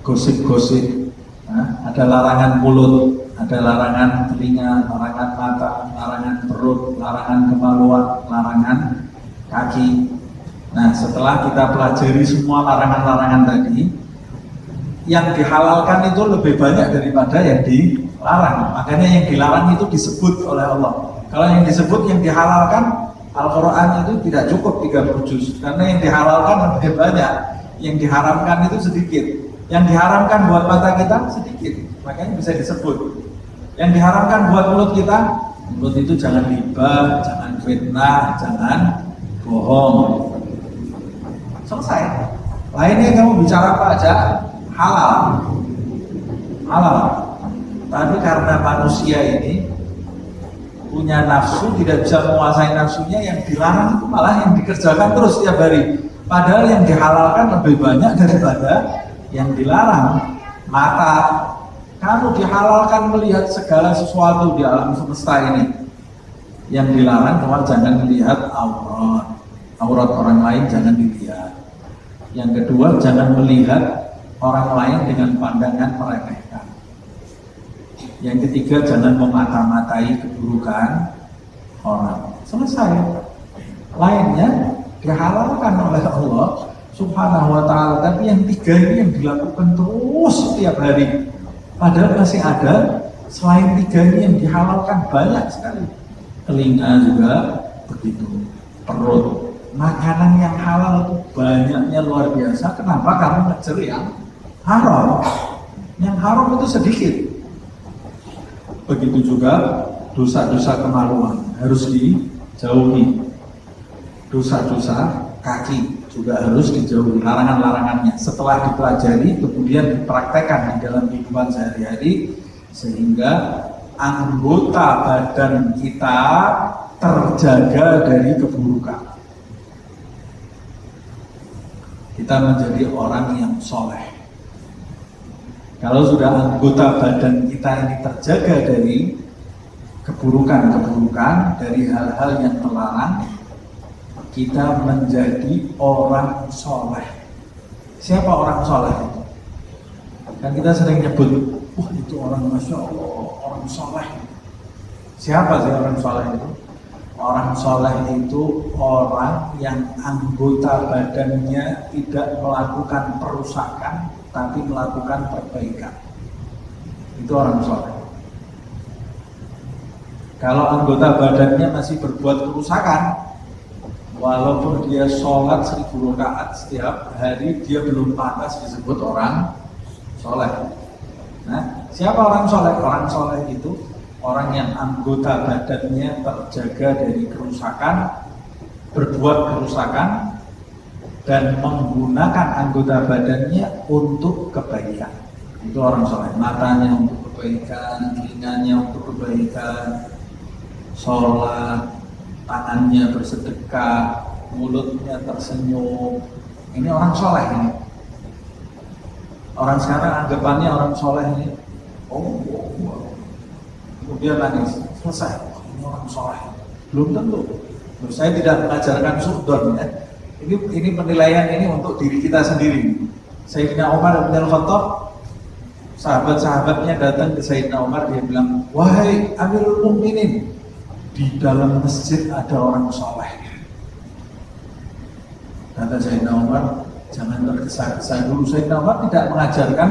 Speaker 1: gosip-gosip, ada larangan mulut, Ada larangan telinga, larangan mata, larangan perut, larangan kemaluan, larangan kaki. Nah, setelah kita pelajari semua larangan-larangan tadi, yang dihalalkan itu lebih banyak daripada yang dilarang. Makanya yang dilarang itu disebut oleh Allah. Kalau yang disebut, yang dihalalkan, Al-Quran itu tidak cukup 30 juz. Karena yang dihalalkan lebih banyak, yang diharamkan itu sedikit. Yang diharamkan buat mata kita sedikit, makanya bisa disebut. Yang diharamkan buat mulut kita, mulut itu jangan riba, jangan fitnah, jangan bohong. Selesai. Lainnya kamu bicara apa aja halal. Halal. Tapi karena manusia ini punya nafsu, tidak bisa menguasai nafsunya, yang dilarang itu malah yang dikerjakan terus setiap hari. Padahal yang dihalalkan lebih banyak daripada yang dilarang. Mata, kamu dihalalkan melihat segala sesuatu di alam semesta ini. Yang dilarang cuma jangan melihat aurat. Aurat orang lain jangan dilihat. Yang kedua, jangan melihat orang lain dengan pandangan meremehkan. Yang ketiga, jangan memata-matai keburukan orang. Selesai. Lainnya dihalalkan oleh Allah Subhanahu wa ta'ala. Tapi yang tiga ini yang dilakukan terus setiap hari. Padahal masih ada selain tiga ini yang dihalalkan banyak sekali. Telinga juga begitu. Perut. Makanan yang halal itu banyaknya luar biasa. Kenapa kamu ngejar yang haram? Yang haram itu sedikit. Begitu juga dosa-dosa kemaluan harus dijauhi. Dosa-dosa kaki juga harus dijauhi, larangan-larangannya. Setelah dipelajari, kemudian dipraktekkan di dalam kehidupan sehari-hari, sehingga anggota badan kita terjaga dari keburukan. Kita menjadi orang yang soleh. Kalau sudah anggota badan kita ini terjaga dari keburukan-keburukan, dari hal-hal yang terlarang, kita menjadi orang soleh. Siapa orang soleh itu? Kan kita sering nyebut, wah itu orang Masya Allah, orang soleh. Siapa sih orang soleh itu? Orang soleh itu orang yang anggota badannya tidak melakukan perusakan, tapi melakukan perbaikan. Itu orang soleh. Kalau anggota badannya masih berbuat kerusakan, walaupun dia sholat 1000 rakaat setiap hari, dia belum pantas disebut orang soleh. Nah, siapa orang soleh? Orang soleh itu orang yang anggota badannya terjaga dari kerusakan, berbuat kerusakan, dan menggunakan anggota badannya untuk kebaikan. Itu orang soleh. Matanya untuk kebaikan, telinganya untuk kebaikan, sholat, tangannya bersedekah, mulutnya tersenyum. Ini orang soleh ini. Orang sekarang anggapannya orang soleh ini, kemudian nangis, selesai. Ini orang soleh. Belum tentu. Saya tidak mengajarkan suudzon ya. Ini penilaian ini untuk diri kita sendiri. Sayyidina Umar bin Khattab, sahabat-sahabatnya datang ke Sayyidina Umar, dia bilang, wahai Amirul Mukminin, di dalam masjid ada orang soleh. Kata Sayyidina Umar, jangan tergesa-gesa dulu. Sayyidina Umar tidak mengajarkan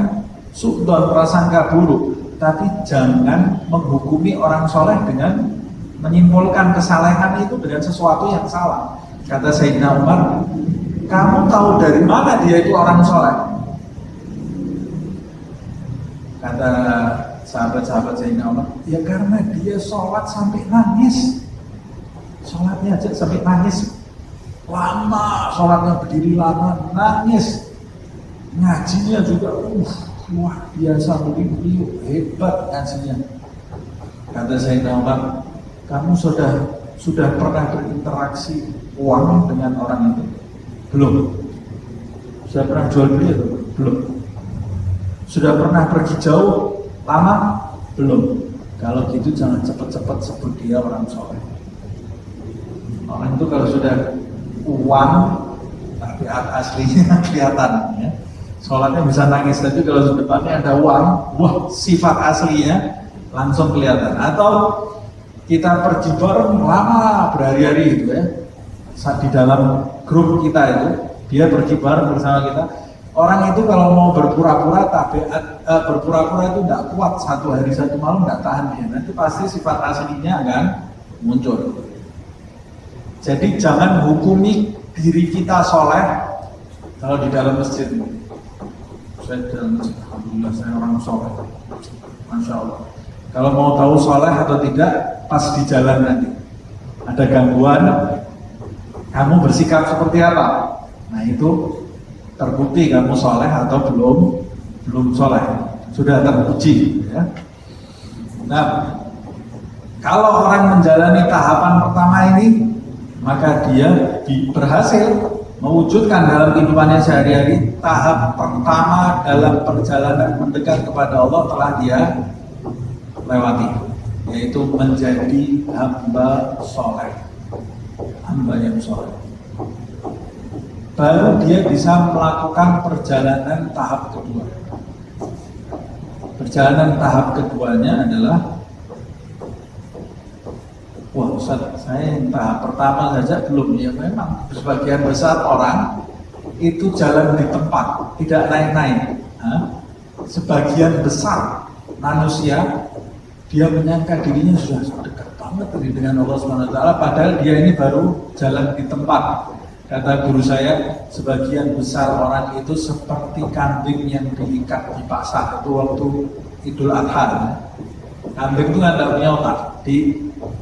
Speaker 1: suudzon, prasangka buruk, tapi jangan menghukumi orang soleh dengan menyimpulkan kesalehan itu dengan sesuatu yang salah. Kata Sayyidina Umar, kamu tahu dari mana dia itu orang soleh? Kata sahabat-sahabat Sayyidina Umar, ya karena dia sholat sampai nangis. Sholatnya aja sampai nangis. Lama, sholatnya berdiri lama, nangis. Ngajinya juga, luar biasa, beliau hebat ngajinya. Kata Sayyidina Umar, kamu sudah pernah berinteraksi uang dengan orang itu? Belum. Sudah pernah jual beli atau belum? Sudah pernah pergi jauh lama? Belum. Kalau gitu jangan cepat-cepat sebut dia orang soleh. Orang itu kalau sudah uang, tapi aslinya kelihatan ya. Sholatnya bisa nangis, tapi kalau depannya ada uang, wah sifat aslinya langsung kelihatan. Atau kita pergi bareng lama berhari-hari gitu ya, saat di dalam grup kita itu dia pergi bareng bersama kita. Orang itu kalau mau berpura-pura berpura-pura itu tidak kuat, 1 hari 1 malam tidak tahan dia. Nanti pasti sifat aslinya akan muncul. Jadi jangan hukumi diri kita soleh kalau di dalam masjid. Saya di dalam masjid, alhamdulillah saya orang soleh, masya Allah. Kalau mau tahu soleh atau tidak, pas di jalan nanti ada gangguan, kamu bersikap seperti apa? Nah itu terbukti kamu soleh atau belum soleh, sudah teruji ya. Nah, kalau orang menjalani tahapan pertama ini, maka dia berhasil mewujudkan dalam kehidupannya sehari-hari tahap pertama dalam perjalanan mendekat kepada Allah telah dia lewati, yaitu menjadi hamba soleh, hamba yang soleh. Baru dia bisa melakukan perjalanan tahap kedua. Perjalanan tahap keduanya adalah, wah Ustaz, saya yang tahap pertama saja belum. Ya memang sebagian besar orang itu jalan di tempat, tidak naik-naik. Sebagian besar manusia dia menyangka dirinya sudah dekat banget dengan Allah SWT, padahal dia ini baru jalan di tempat. Kata guru saya, sebagian besar orang itu seperti kambing yang diikat di pasar. Itu waktu Idul Adha. Kambing itu kan tidak punya otak,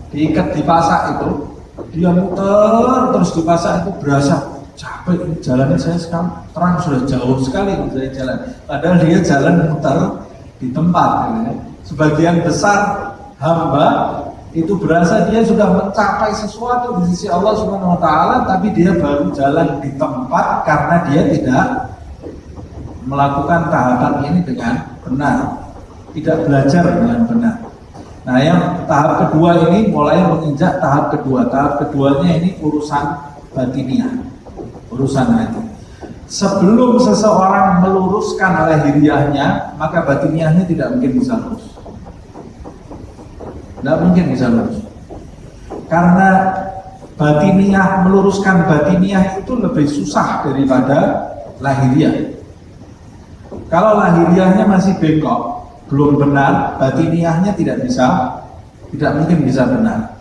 Speaker 1: diikat di pasar itu, dia muter terus di pasar itu, berasa capek, jalannya saya sekarang terang sudah jauh sekali dari jalan. Padahal dia jalan muter di tempat. Sebagian besar hamba itu berasa dia sudah mencapai sesuatu di sisi Allah Subhanahu wa taala, tapi dia baru jalan di tempat karena dia tidak melakukan tahapan ini dengan benar, tidak belajar dengan benar. Nah, yang tahap kedua ini mulai menginjak tahap kedua. Tahap keduanya ini urusan batiniah, urusan hati. Sebelum seseorang meluruskan lahiriahnya, maka batiniahnya tidak mungkin bisa lurus. Tidak mungkin bisa lurus. Karena batiniah, meluruskan batiniah itu lebih susah daripada lahiriah. Kalau lahiriahnya masih bengkok, belum benar, batiniahnya tidak mungkin bisa benar.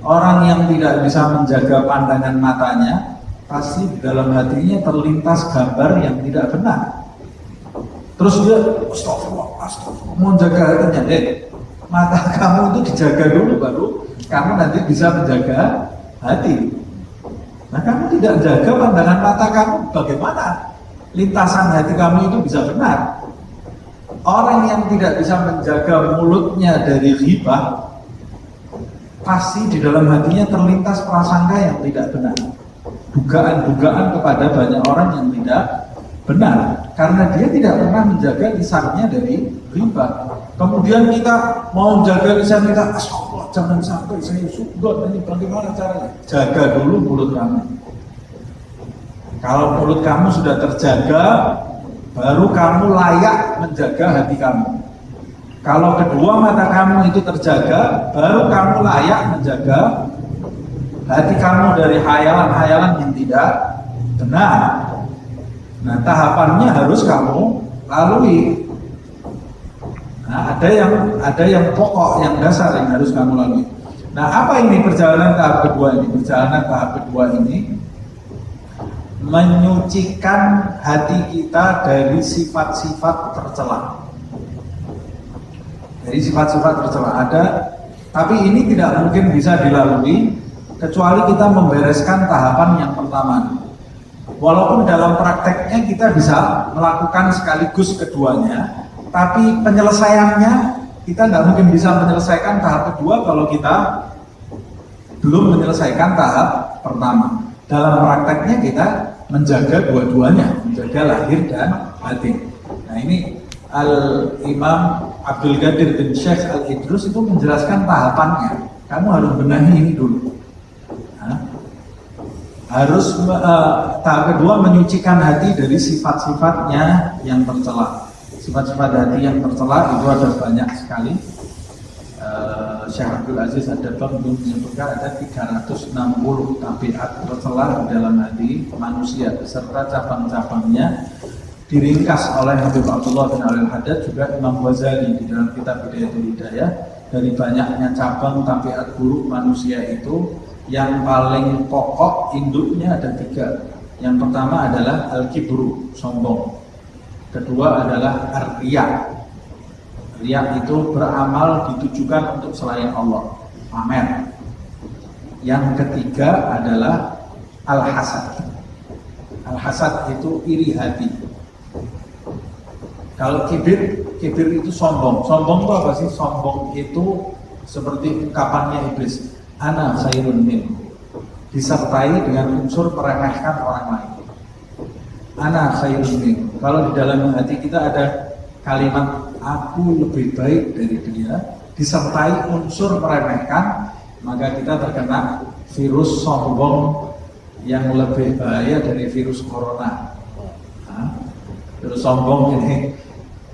Speaker 1: Orang yang tidak bisa menjaga pandangan matanya, pasti di dalam hatinya terlintas gambar yang tidak benar. Terus dia, astagfirullah, mau jaga hatinya, mata kamu itu dijaga dulu, baru kamu nanti bisa menjaga hati. Nah, kamu tidak jaga pandangan mata kamu, bagaimana lintasan hati kamu itu bisa benar? Orang yang tidak bisa menjaga mulutnya dari ghibah, pasti di dalam hatinya terlintas prasangka yang tidak benar, dugaan-dugaan kepada banyak orang yang tidak benar, karena dia tidak pernah menjaga lisannya dari ghibah. Kemudian kita mau jaga lisan kita, astagfirullah, jangan sampai saya sudut, ini bagaimana caranya? Jaga dulu mulut kamu. Kalau mulut kamu sudah terjaga, baru kamu layak menjaga hati kamu. Kalau kedua mata kamu itu terjaga, baru kamu layak menjaga hati kamu dari hayalan-hayalan yang tidak benar. Nah, tahapannya harus kamu lalui. Nah, ada yang pokok, yang dasar yang harus kamu lalui. Nah, apa ini perjalanan tahap kedua ini? Perjalanan tahap kedua ini menyucikan hati kita dari sifat-sifat tercela. Dari sifat-sifat tercela ada, tapi ini tidak mungkin bisa dilalui kecuali kita membereskan tahapan yang pertama. Walaupun dalam prakteknya kita bisa melakukan sekaligus keduanya, tapi penyelesaiannya kita tidak mungkin bisa menyelesaikan tahap kedua kalau kita belum menyelesaikan tahap pertama. Dalam prakteknya kita menjaga dua-duanya, menjaga lahir dan batin. Nah, ini Al-Imam Abdul Qadir bin Syekh Al-Idrus itu menjelaskan tahapannya. Kamu harus benahi ini dulu. Tahap kedua menyucikan hati dari sifat-sifatnya yang tercela. Sifat-sifat hati yang tercela itu ada banyak sekali. Syekh Abdul Aziz Ad-Dabbagh menyebutkan ada 360 tabiat tercela di dalam hati manusia beserta cabang-cabangnya, diringkas oleh Habib Abdullah bin Al-Haddad, juga Imam Ghazali di dalam kitab Bidayatul Hidayah. Dari banyaknya cabang tabiat buruk manusia itu, yang paling pokok induknya ada 3. Yang pertama adalah al-kibru, sombong. Kedua adalah ar-riya. Riya itu beramal ditujukan untuk selain Allah, pamer. Yang ketiga adalah al-hasad. Al-hasad itu iri hati. Kalau kibir itu sombong. Sombong itu apa sih? Sombong itu seperti ungkapannya iblis, ana khairun minhu, disertai dengan unsur meremehkan orang lain. Ana khairun minhu. Kalau di dalam hati kita ada kalimat aku lebih baik dari dia, disertai unsur meremehkan, maka kita terkena virus sombong yang lebih bahaya dari virus corona. Virus sombong ini,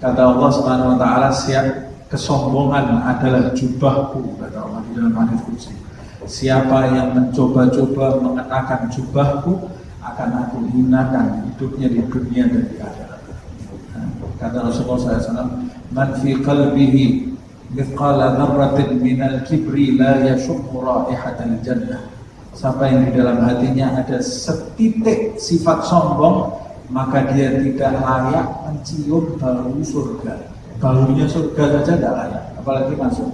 Speaker 1: kata Allah Subhanahu wa taala, siap kesombongan adalah jubahku, kata Allah di dalam hadis qudsi. Siapa yang mencoba-coba mengenakan jubahku akan aku hinakan hidupnya di dunia dan di akhirat. Kata Rasulullah SAW, man fi qalbihi mithqala dzarratin minal kibri la yashukku raihatal jannah. Siapa yang di dalam hatinya ada setitik sifat sombong, maka dia tidak layak mencium bau surga. Baunya surga saja tidak layak, apalagi masuk.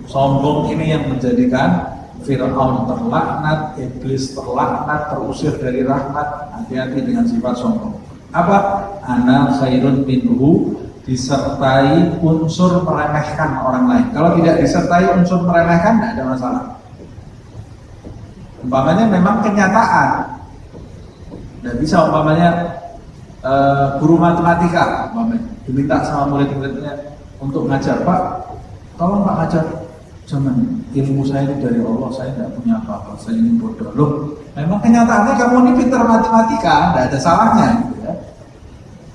Speaker 1: Sombong ini yang menjadikan Fir'aun terlaknat, iblis terlaknat, terusir dari rahmat. Hati-hati dengan sifat sombong. Apa? Ana khairun minhu, disertai unsur meremehkan orang lain. Kalau tidak disertai unsur meremehkan, tidak ada masalah. Umpamanya memang kenyataan. Tidak bisa umpamanya guru matematika umpamanya diminta sama murid-muridnya untuk ngajar, Pak, tolong Pak ngajar. Jangan, ilmu saya itu dari Allah, saya tidak punya apa-apa, saya ini bodoh. Loh, memang kenyataannya kamu ini pintar matematika, tidak ada salahnya gitu ya.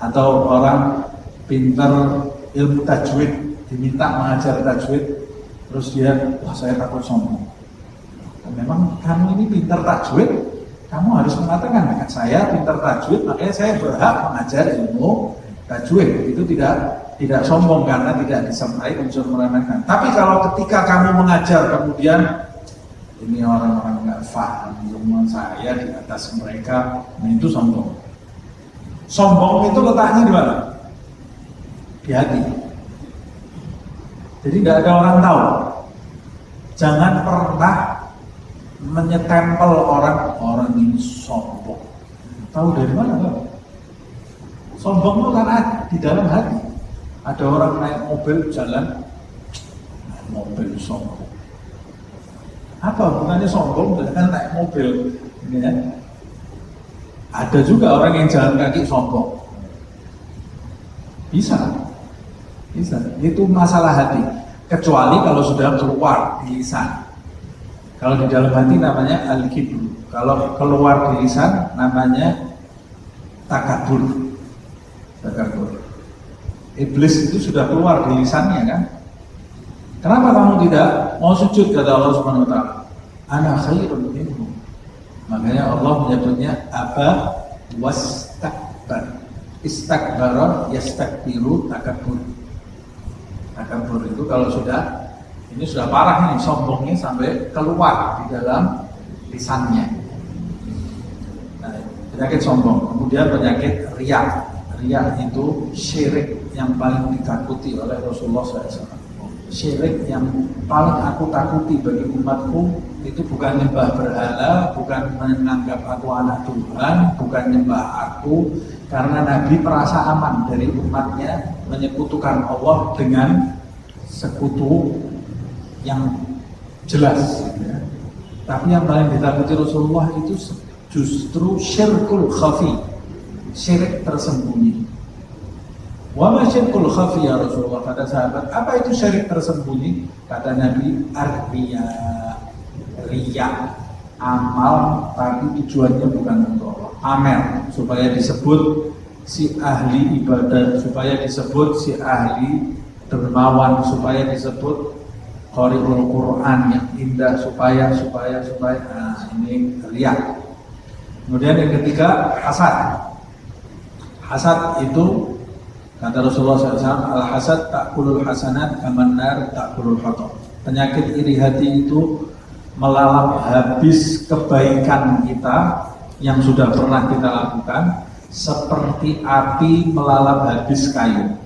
Speaker 1: Atau orang pintar ilmu tajwid, diminta mengajar tajwid, terus dia, wah saya takut sombong. Memang kamu ini pintar tajwid, kamu harus mengatakan, saya pintar tajwid, makanya saya berhak mengajar ilmu tajwid. Itu tidak sombong karena tidak disertai unsur meremehkan. Tapi kalau ketika kamu mengajar kemudian ini orang-orang nggak paham ilmu saya di atas mereka, nah itu sombong. Sombong itu letaknya di mana? Di hati. Jadi tidak ada orang tahu. Jangan pernah menyetempel orang ini sombong. Tahu dari mana kan? Sombong itu karena di dalam hati. Ada orang naik mobil jalan, mobil sombong. Apa hubungannya sombong dengan naik mobil? Ini ya. Ada juga orang yang jalan kaki sombong. Bisa. Itu masalah hati. Kecuali kalau sudah keluar di lisan. Kalau di dalam hati namanya al-kibru. Kalau keluar di lisan namanya takabur. Iblis itu sudah keluar di lisannya kan. Kenapa kamu tidak mau sujud, kata Allah Subhanahu wa taala? Ana khairun minhu. Makanya Allah menyebutnya aba wastakbar. Istakbara yastakbiru takabur. Takabur itu kalau ini sudah parah ini, sombongnya sampai keluar di dalam lisannya. Nah, penyakit sombong. Kemudian penyakit riya. Riya itu syirik yang paling ditakuti oleh Rasulullah SAW. Syirik yang paling aku takuti bagi umatku itu bukan nyembah berhala, bukan menganggap aku anak Tuhan, bukan nyembah aku, karena Nabi merasa aman dari umatnya menyekutukan Allah dengan sekutu yang jelas. Ya. Tapi yang paling ditakuti Rasulullah itu justru syirkul khafi, syirik tersembunyi. Wa ma syirkul khafi ya Rasulullah, kata sahabat, apa itu syirik tersembunyi? Kata Nabi, riya, amal tapi tujuannya bukan untuk Allah, amer supaya disebut si ahli ibadah, supaya disebut si ahli dermawan, supaya disebut qari'ul Quran yang indah, supaya nah, ini riya. Kemudian yang ketiga hasad. Hasad itu kata Rasulullah SAW, al-hasad ta'kulul hasanat kaman nar ta'kulul hatab. Penyakit iri hati itu melalap habis kebaikan kita yang sudah pernah kita lakukan, seperti api melalap habis kayu.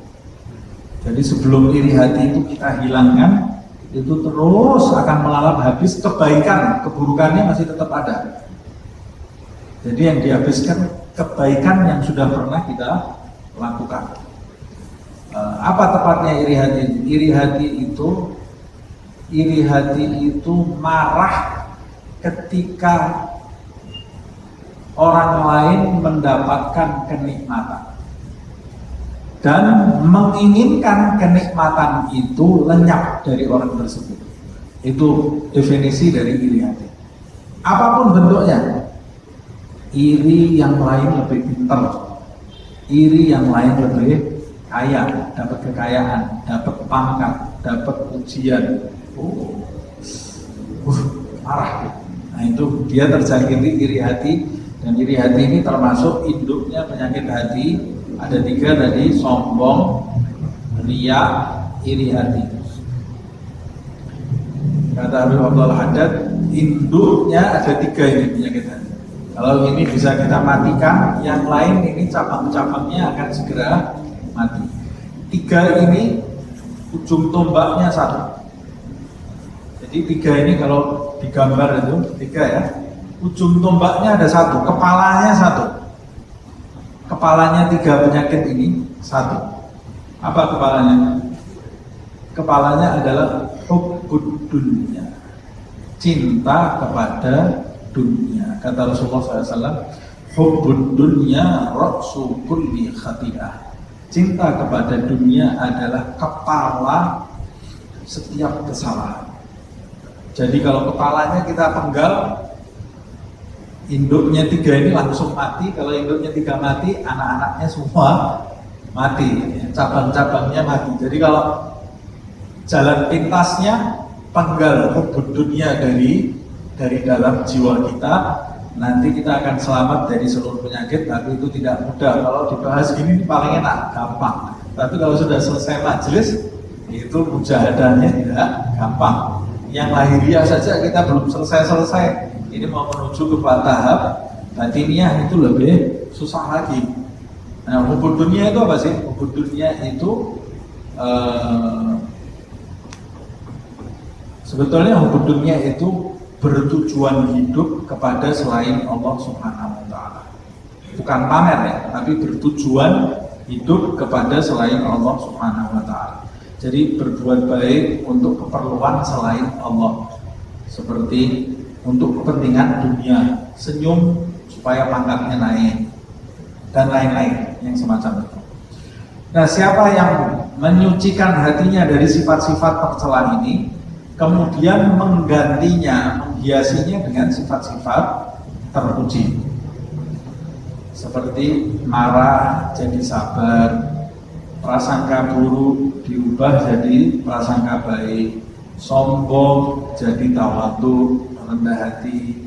Speaker 1: Jadi sebelum iri hati itu kita hilangkan, itu terus akan melalap habis kebaikan, keburukannya masih tetap ada. Jadi yang dihabiskan kebaikan yang sudah pernah kita lakukan. Apa tepatnya iri hati? Iri hati itu marah ketika orang lain mendapatkan kenikmatan dan menginginkan kenikmatan itu lenyap dari orang tersebut. Itu definisi dari iri hati. Apapun bentuknya, iri yang lain lebih pintar, iri yang lain lebih kaya, dapat kekayaan, dapat pangkat, dapat ujian, marah. Nah itu dia terjangkiti iri hati, dan iri hati ini termasuk induknya penyakit hati. Ada 3 tadi, sombong, riya, iri hati. Kata Habib Abdul Haddad, induknya ada 3 ini penyakit hati. Kalau ini bisa kita matikan, yang lain ini cabang-cabangnya akan segera mati. 3 ini ujung tombaknya 1. Jadi 3 ini kalau digambar itu 3 ya. Ujung tombaknya ada 1, kepalanya 1. Kepalanya 3 penyakit ini 1. Apa kepalanya? Kepalanya adalah hubbud dunya, cinta kepada dunia. Kata Rasulullah SAW, hubbud dunya ra'su kulli khati'ah. Cinta kepada dunia adalah kepala setiap kesalahan. Jadi kalau kepalanya kita penggal, induknya 3 ini langsung mati. Kalau induknya 3 mati, anak-anaknya semua mati, cabang-cabangnya mati. Jadi kalau jalan pintasnya penggal hubbud dunia dari dalam jiwa kita, nanti kita akan selamat dari seluruh penyakit. Tapi itu tidak mudah. Kalau dibahas gini paling enak, gampang. Tapi kalau sudah selesai majelis, itu mujahadahnya tidak gampang. Yang lahiriah saja kita belum selesai. Ini mau menuju ke tahap batiniah itu lebih susah lagi. Nah, hubbud dunia itu apa sih? Hubbud dunia itu sebetulnya hubbud dunia itu bertujuan hidup kepada selain Allah Subhanahu wa Ta'ala. Bukan pamer ya, tapi bertujuan hidup kepada selain Allah Subhanahu wa Ta'ala. Jadi berbuat baik untuk keperluan selain Allah, seperti untuk kepentingan dunia, senyum supaya pangkatnya naik, dan lain-lain yang semacam itu. Nah, siapa yang menyucikan hatinya dari sifat-sifat tercela ini, kemudian menggantinya, menghiasinya dengan sifat-sifat terpuji, seperti marah jadi sabar, prasangka buruk diubah jadi prasangka baik, sombong jadi tawadhu, rendah hati,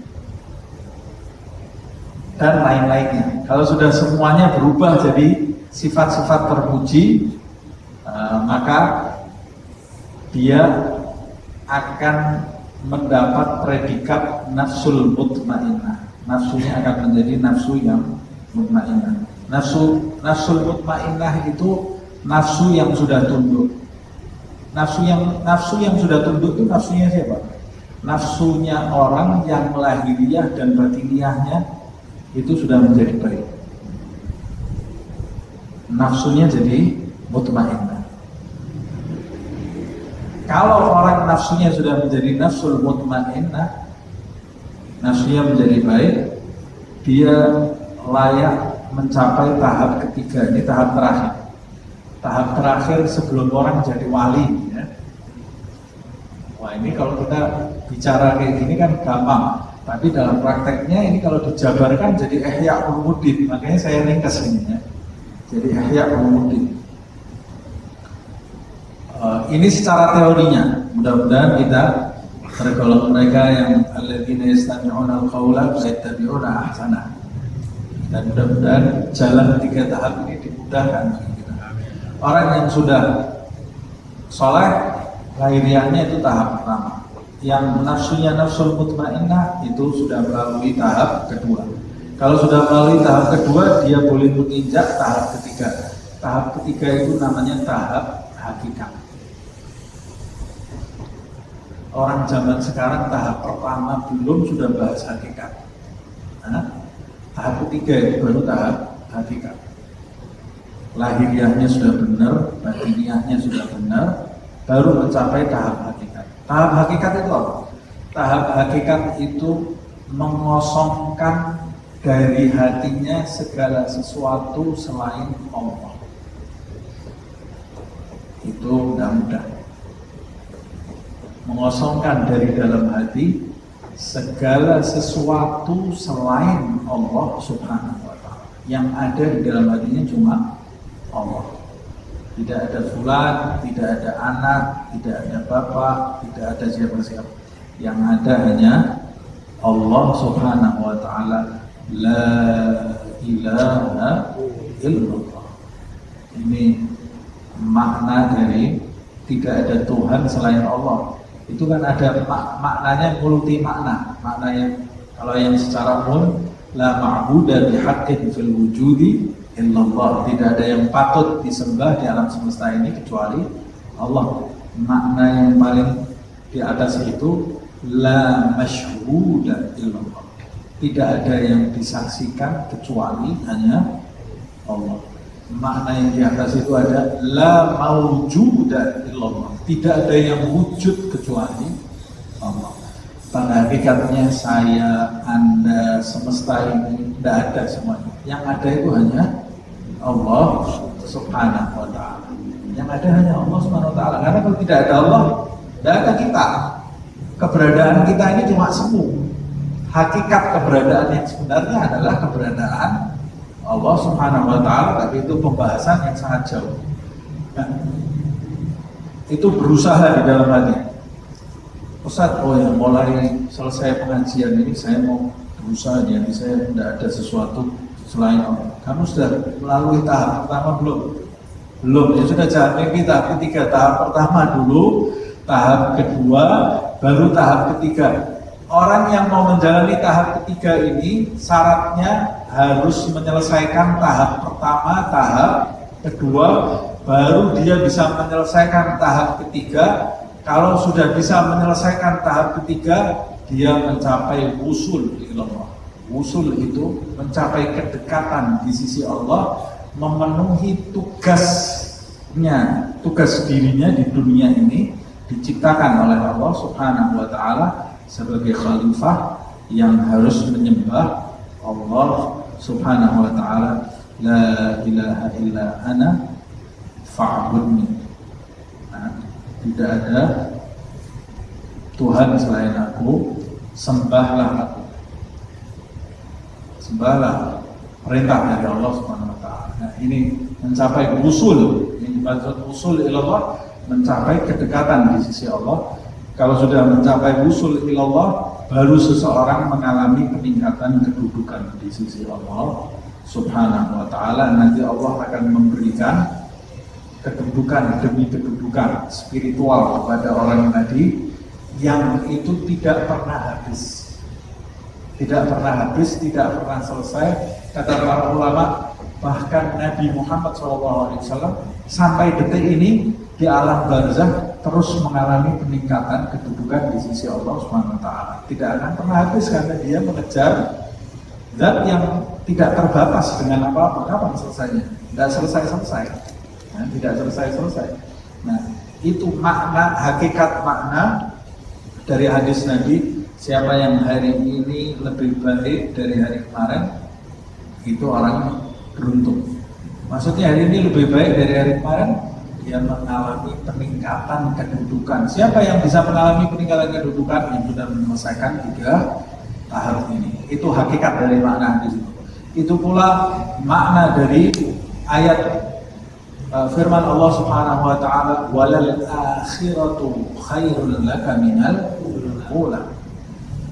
Speaker 1: dan lain-lainnya. Kalau sudah semuanya berubah jadi sifat-sifat terpuji, maka dia akan mendapat predikat nafsul mutmainnah. Nafsunya akan menjadi nafsu yang mutmainnah. Nafsul mutmainnah itu nafsu yang sudah tunduk. Nafsu yang sudah tunduk itu nafsunya siapa? Nafsunya orang yang lahiriah dan batiniahnya itu sudah menjadi baik. Nafsunya jadi mutmainnah. Kalau orang nafsunya sudah menjadi nafsul mutmainnah, nafsunya menjadi baik, dia layak mencapai tahap ketiga. Ini tahap terakhir. Tahap terakhir sebelum orang jadi wali ya. Wah, ini kalau kita bicara kayak gini kan gampang, tapi dalam prakteknya ini kalau dijabarkan jadi Ihya Ulumuddin. Makanya saya ringkas ini ya. Jadi Ihya Ulumuddin. Ini secara teorinya. Mudah-mudahan kita tergolong mereka yang alladzina yastami'una al-qaula fayattabi'una ahsana. Dan mudah-mudahan jalan 3 tahap ini dimudahkan bagi kita. Orang yang sudah soleh, lahiriahnya itu tahap pertama. Yang nafsunya nafsul mutmainnah itu sudah melalui tahap kedua. Kalau sudah melalui tahap kedua, dia boleh menginjak tahap ketiga. Tahap ketiga itu namanya tahap hakikat. Orang zaman sekarang tahap pertama belum sudah bahas hakikat. Tahap ketiga itu baru tahap hakikat. Lahiriahnya sudah benar, batiniahnya sudah benar, baru mencapai tahap hakikat. Tahap hakikat itu apa? Tahap hakikat itu mengosongkan dari hatinya segala sesuatu selain Allah. Itu tidak mudah. Mengosongkan dari dalam hati segala sesuatu selain Allah Subhanahu wa ta'ala. Yang ada di dalam hatinya cuma Allah. Tidak ada fulan, tidak ada anak, tidak ada bapak, tidak ada siapa-siapa. Yang ada hanya Allah Subhanahu wa ta'ala. La ilaha illallah. Ini makna dari tidak ada Tuhan selain Allah. Itu kan ada maknanya multi makna. Maknanya kalau yang secara umum la ma'buda bihaqqin fil wujudi illallah. Tidak ada yang patut disembah di alam semesta ini kecuali Allah. Makna yang paling di atas itu la masyhuda illallah. Tidak ada yang disaksikan kecuali hanya Allah. Makna yang di atas itu ada la maujuda illallah. Tidak ada yang wujud kecuali Allah. Pada hakikatnya saya, Anda, semesta ini tidak ada semuanya. Yang ada itu hanya Allah Subhanahu wa ta'ala. Yang ada hanya Allah Subhanahu wa ta'ala. Karena kalau tidak ada Allah, tidak ada kita. Keberadaan kita ini cuma semu. Hakikat keberadaan yang sebenarnya adalah keberadaan Allah Subhanahu wa ta'ala, tapi itu pembahasan yang sangat jauh. Nah, itu berusaha di dalam hati. Ustaz, mulai selesai pengajian ini saya mau berusaha, jadi saya tidak ada sesuatu selain Allah. Kamu sudah melalui tahap pertama belum? Belum, ya sudah jangan mimpi tahap ketiga. Tahap pertama dulu, tahap kedua, baru tahap ketiga. Orang yang mau menjalani tahap ketiga ini syaratnya harus menyelesaikan tahap pertama, tahap kedua, baru dia bisa menyelesaikan tahap ketiga. Kalau sudah bisa menyelesaikan tahap ketiga, dia mencapai wusul ilallah. Wusul itu mencapai kedekatan di sisi Allah, memenuhi tugasnya, tugas dirinya di dunia ini diciptakan oleh Allah Subhanahu wa ta'ala sebagai khalifah yang harus menyembah Allah Subhanahu wa ta'ala. La ilaha illa ana fa'budni. Tidak ada Tuhan selain aku, sembahlah aku. Sembahlah, perintah dari Allah Subhanahu wa ta'ala. Nah, ini mencapai usul. Ini dimaksud usul ilallah, mencapai kedekatan di sisi Allah. Kalau sudah mencapai usul ilallah, baru seseorang mengalami peningkatan kedudukan di sisi Allah Subhanahu wa ta'ala. Nanti Allah akan memberikan kedudukan demi kedudukan spiritual kepada orang tadi yang itu tidak pernah habis. Tidak pernah habis, tidak pernah selesai. Kata para ulama, bahkan Nabi Muhammad SAW sampai detik ini di alam barzakh terus mengalami peningkatan kedudukan di sisi Allah Subhanahu wa ta'ala. Tidak akan pernah habis karena dia mengejar zat yang tidak terbatas dengan apa-apa. Kapan selesainya? Tidak selesai-selesai. Nah, tidak selesai-selesai. Nah, itu makna, hakikat makna dari hadis Nabi, siapa yang hari ini lebih baik dari hari kemarin, itu orang beruntung. Maksudnya hari ini lebih baik dari hari kemarin, dia mengalami peningkatan kedudukan. Siapa yang bisa mengalami peningkatan kedudukan? Yang sudah menyelesaikan 3 tahap ini. Itu hakikat dari makna hadis itu. Itu pula makna dari ayat firman Allah Subhanahu wa taala, walal akhiratu khairul laka minal ula.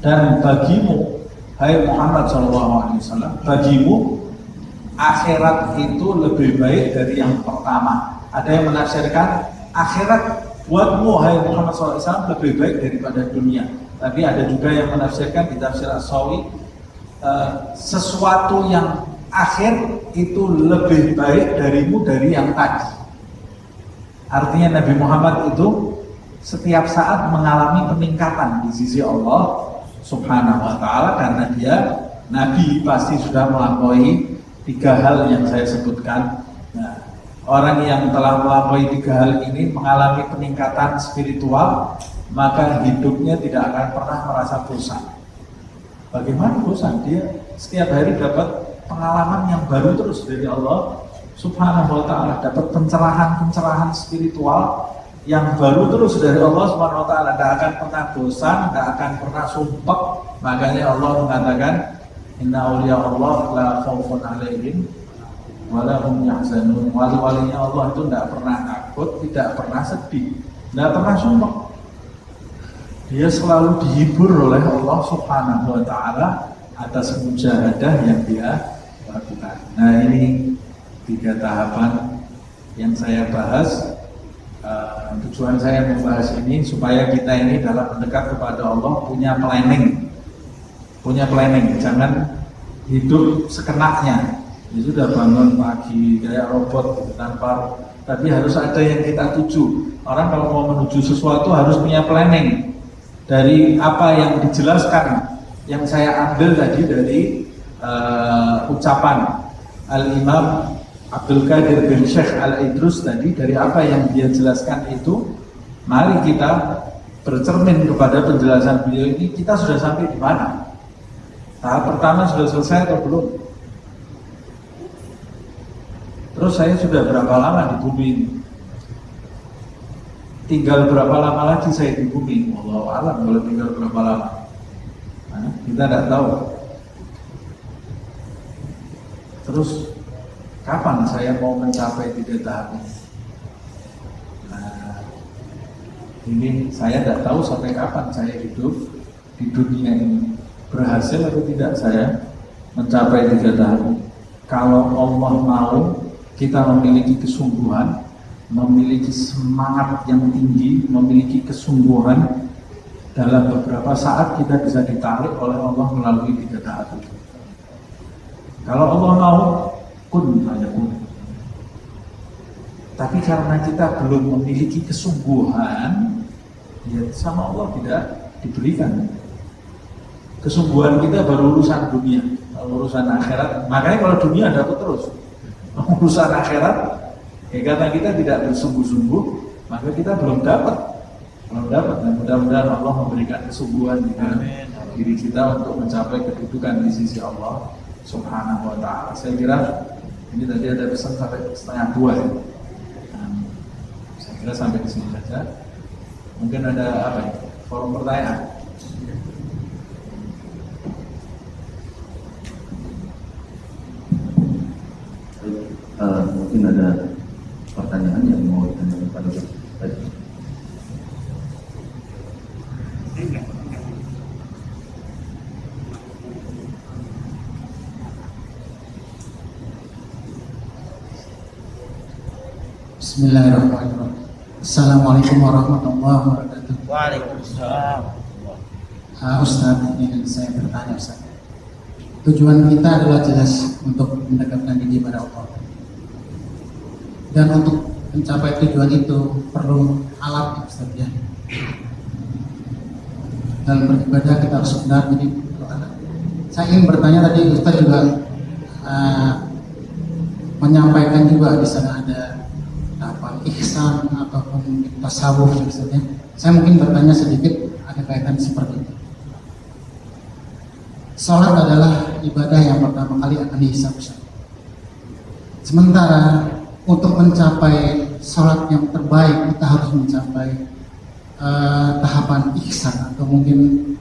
Speaker 1: Dan bagimu, hai Muhammad sallallahu alaihi wasallam, bagimu akhirat itu lebih baik dari yang pertama. Ada yang menafsirkan akhirat buatmu, hai Muhammad sallallahu alaihi wasallam, lebih baik daripada dunia. Tapi ada juga yang menafsirkan di tafsir As-Sawi, sesuatu yang akhir itu lebih baik darimu dari yang tadi. Artinya Nabi Muhammad itu setiap saat mengalami peningkatan di sisi Allah Subhanahu wa ta'ala, karena dia Nabi pasti sudah melampaui 3 hal yang saya sebutkan. Nah, orang yang telah melampaui 3 hal ini mengalami peningkatan spiritual, maka hidupnya tidak akan pernah merasa bosan. Bagaimana bosan? Dia setiap hari dapat pengalaman yang baru terus dari Allah Subhanahu wa ta'ala, dapat pencerahan-pencerahan spiritual yang baru terus dari Allah Subhanahu wa ta'ala. Tidak akan pernah bosan, tidak akan pernah sumpek. Makanya Allah mengatakan, inna awliya Allah la khaufun alaihim wa la hum yahzanun. Wali-walinya Allah itu tidak pernah takut, tidak pernah sedih, tidak pernah sumpek. Dia selalu dihibur oleh Allah Subhanahu wa ta'ala atas mujahadah yang dia lakukan. Nah, ini 3 tahapan yang saya bahas. Tujuan saya membahas ini supaya kita ini dalam mendekat kepada Allah punya planning, jangan hidup sekenaknya. Ya sudah, bangun pagi kayak robot gitu, tapi harus ada yang kita tuju. Orang kalau mau menuju sesuatu harus punya planning. Dari apa yang dijelaskan, yang saya ambil tadi dari ucapan Al-Imam Abdul Qadir bin Syekh Al-Idrus tadi, dari apa yang dia jelaskan itu, mari kita bercermin kepada penjelasan beliau ini. Kita sudah sampai di mana? Tahap pertama sudah selesai atau belum? Terus saya sudah berapa lama di bumi ini? Tinggal berapa lama lagi saya di bumi? Wallahu a'lam kalau tinggal berapa lama. Nah, kita tidak tahu. Terus kapan saya mau mencapai 3 tahap ini? Nah, ini saya tidak tahu sampai kapan saya hidup di dunia ini. Berhasil atau tidak saya mencapai 3 tahap ini? Kalau Allah mau, kita memiliki kesungguhan, memiliki semangat yang tinggi, memiliki kesungguhan, dalam beberapa saat kita bisa ditarik oleh Allah melalui 3 tahap itu. Kalau Allah mau, kun fayakun. Tapi karena kita belum memiliki kesungguhan, ya sama Allah tidak diberikan. Kesungguhan kita baru urusan dunia, urusan akhirat. Makanya kalau dunia dapat terus, urusan akhirat, ya karena kita tidak bersungguh-sungguh, maka kita belum dapat. Dan mudah-mudahan Allah memberikan kesungguhan di dalam diri kita untuk mencapai kedudukan di sisi Allah Subhanahu wa ta'ala. Saya kira ini tadi ada pesan sampai 1:30 ya. Saya kira sampai di sini saja. Mungkin ada apa ya? Forum pertanyaan.
Speaker 2: Mungkin ada pertanyaan yang mau ditanyakan kepada Ustaz.
Speaker 3: Bismillahirrahmanirrahim. Assalamualaikum warahmatullahi wabarakatuh.
Speaker 4: Waalaikumsalam.
Speaker 3: Ustaz, ini saya bertanya, Ustaz. Tujuan kita adalah jelas untuk mendekatkan diri pada Allah. Dan untuk mencapai tujuan itu perlu alat, Ustaz, ya. Dalam beribadah kita harus benar, jadi perlu alat. Saya ingin bertanya tadi, Ustaz juga menyampaikan juga di sana ada ihsan ataupun tasawuf misalnya. Saya mungkin bertanya sedikit, ada kaitan seperti itu. Salat adalah ibadah yang pertama kali akan dihisab. Sementara untuk mencapai salat yang terbaik, kita harus mencapai tahapan ihsan atau mungkin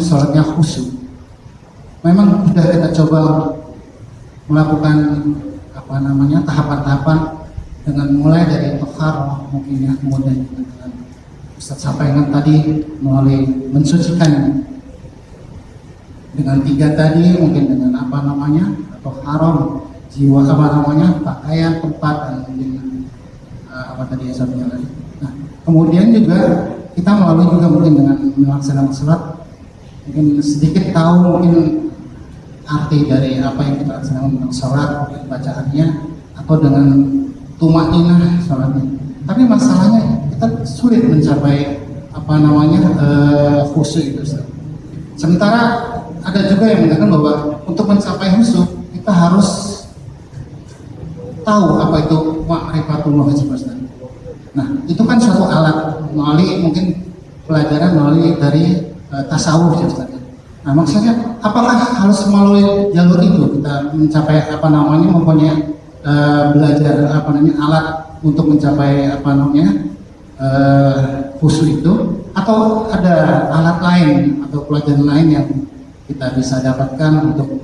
Speaker 3: salatnya khusyuk. Memang sudah kita coba melakukan tahapan-tahapan dengan mulai dari tohar mungkin ya, kemudian dengan Ustaz sampaikan tadi melalui mensucikan dengan 3 tadi, mungkin dengan atau haram jiwa, pakaian, tempat, dan mungkin apa tadi ya sampaikan tadi. Nah, kemudian juga kita melalui juga mungkin dengan melaksanakan salat, mungkin sedikit tahu mungkin arti dari apa yang kita laksanakan tentang salat, mungkin bacaannya atau dengan tumakninah salatnya. Tapi masalahnya kita sulit mencapai khusyuk itu, Ustaz. Sementara ada juga yang mengatakan bahwa untuk mencapai khusyuk kita harus tahu apa itu ma'rifatullah, Ustaz. Nah, itu kan suatu alat melalui mungkin pelajaran melalui dari tasawuf, Ustaz. Nah, maksudnya apakah harus melalui jalur itu kita mencapai mempunyai belajar alat untuk mencapai khusyuk itu, atau ada alat lain atau pelajaran lain yang kita bisa dapatkan untuk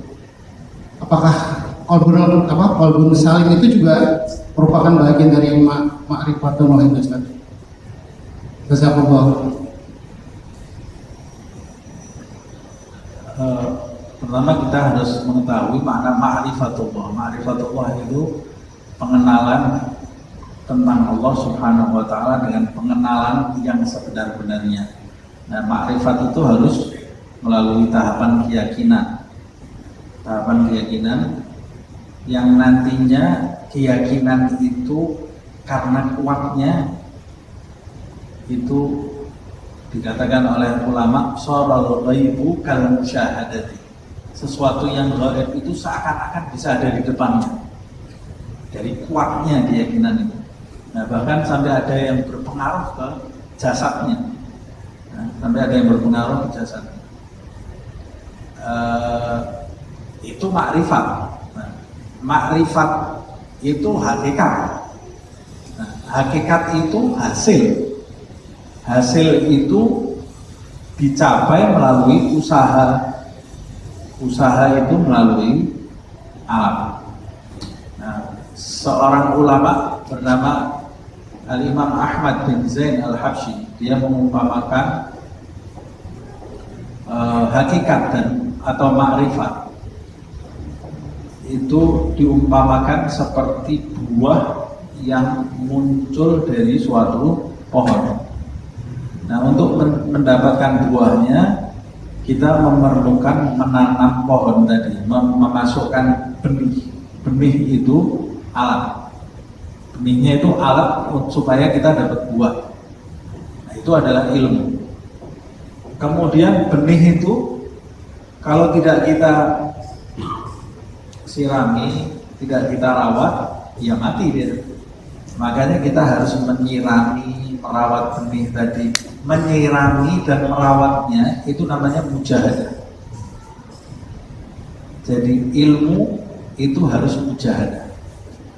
Speaker 3: apakah qalbun salim itu juga merupakan bagian dari ma'rifatullah itu, Ustaz. Jazakallah.
Speaker 1: Pertama kita harus mengetahui makna ma'rifatullah. Ma'rifatullah itu pengenalan tentang Allah Subhanahu wa Ta'ala dengan pengenalan yang sebenar-benarnya. Nah, ma'rifat itu harus melalui tahapan keyakinan yang nantinya keyakinan itu karena kuatnya itu dikatakan oleh ulama sharal ghaibu kal musyahadati. Sesuatu yang gaib itu seakan-akan bisa ada di depannya dari kuatnya keyakinan itu. Nah, bahkan sampai ada yang berpengaruh ke jasadnya. Itu makrifat. Nah, makrifat itu hakikat. Nah, hakikat itu hasil itu dicapai melalui usaha itu melalui alam. Nah, seorang ulama bernama Al-Imam Ahmad bin Zain Al-Habsyi, dia mengumpamakan hakikat atau ma'rifat itu diumpamakan seperti buah yang muncul dari suatu pohon. Nah, untuk mendapatkan buahnya kita memerlukan menanam pohon tadi, memasukkan benih itu alat. Benihnya itu alat supaya kita dapat buah. Nah, itu adalah ilmu. Kemudian benih itu kalau tidak kita sirami, tidak kita rawat, ya mati dia. Makanya kita harus menyirami, merawat benih tadi. Menyirami dan merawatnya itu namanya mujahadah. Jadi ilmu itu harus mujahadah,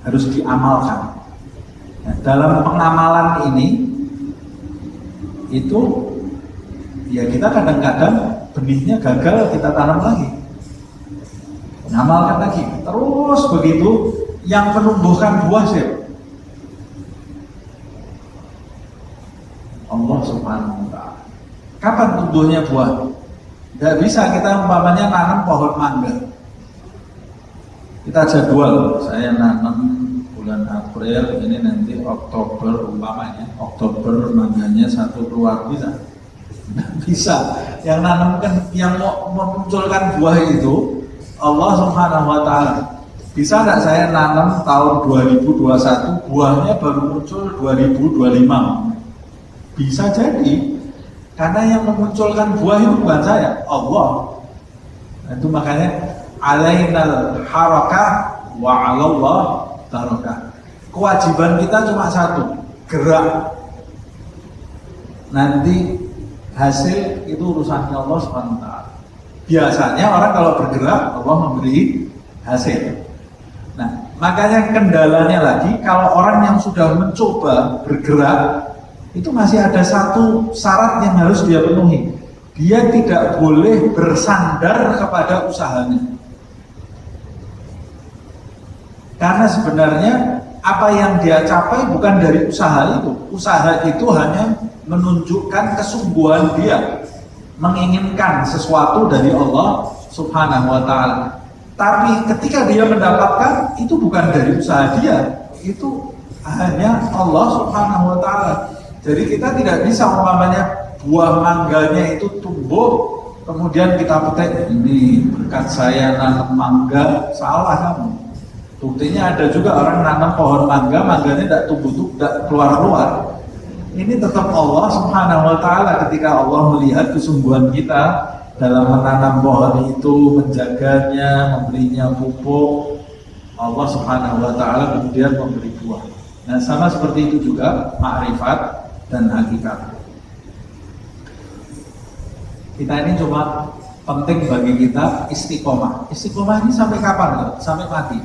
Speaker 1: harus diamalkan. Nah, dalam pengamalan ini itu ya kita kadang-kadang benihnya gagal, kita tanam lagi, ngamalkan lagi, terus begitu. Yang menumbuhkan buah siapa? Allah Subhanahu wa Ta'ala. Kapan tumbuhnya buah? Tidak bisa kita umpamanya nanam pohon mangga. Kita jadwal, saya nanam bulan April, ini nanti Oktober umpamanya. Oktober mangganya satu keluar, bisa? Tidak bisa. Yang nanamkan, yang memunculkan buah itu Allah Subhanahu wa Ta'ala. Bisa nggak saya nanam tahun 2021 buahnya baru muncul 2025? Bisa jadi, karena yang memunculkan buah itu bukan saya, Allah. Itu makanya alainal harakah wa 'alallah tarakah. Kewajiban kita cuma satu, gerak. Nanti hasil itu urusannya Allah Subhanahu wa Ta'ala. Biasanya orang kalau bergerak, Allah memberi hasil. Nah, makanya kendalanya lagi, kalau orang yang sudah mencoba bergerak, itu masih ada satu syarat yang harus dia penuhi. Dia tidak boleh bersandar kepada usahanya. Karena sebenarnya apa yang dia capai bukan dari usaha itu. Usaha itu hanya menunjukkan kesungguhan dia menginginkan sesuatu dari Allah Subhanahu wa taala. Tapi ketika dia mendapatkan, itu bukan dari usaha dia, itu hanya Allah Subhanahu wa taala. Jadi kita tidak bisa umpamanya buah mangganya itu tumbuh kemudian kita petik, ini berkat saya nanam mangga, salah kamu. Buktinya ada juga orang nanam pohon mangga, mangganya tidak tumbuh, tidak keluar-keluar. Ini tetap Allah Subhanahu wa taala. Ketika Allah melihat kesungguhan kita dalam menanam pohon itu, menjaganya, memberinya pupuk, Allah Subhanahu wa taala kemudian memberi buah. Nah, sama seperti itu juga makrifat dan hakikat. Kita ini cuma penting bagi kita istiqomah. Istiqomah ini sampai kapan? Sampai mati.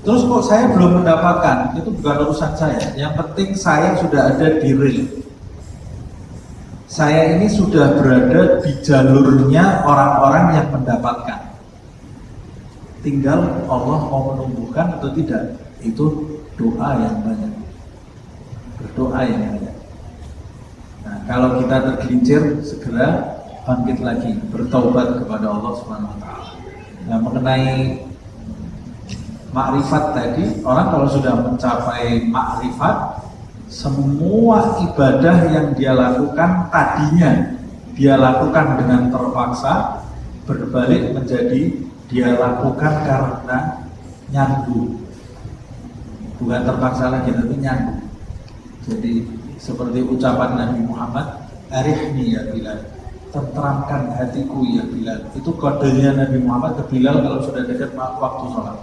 Speaker 1: Terus kok saya belum mendapatkan? Itu bukan urusan saya. Yang penting saya sudah ada di real. Saya ini sudah berada di jalurnya orang-orang yang mendapatkan. Tinggal Allah mau menumbuhkan atau tidak. Itu doa yang banyak. Berdoa yang banyak. Nah, kalau kita tergelincir, segera bangkit lagi, bertaubat kepada Allah Subhanahu wa taala. Nah, mengenai makrifat tadi, orang kalau sudah mencapai makrifat, semua ibadah yang dia lakukan tadinya dia lakukan dengan terpaksa, berbalik menjadi dia lakukan karena nyandu. Bukan terpaksa lagi, tapi nyandu. Jadi seperti ucapan Nabi Muhammad, arihni ya Bilal, tentramkan hatiku ya Bilal. Itu kodenya Nabi Muhammad ke Bilal kalau sudah dekat waktu sholat.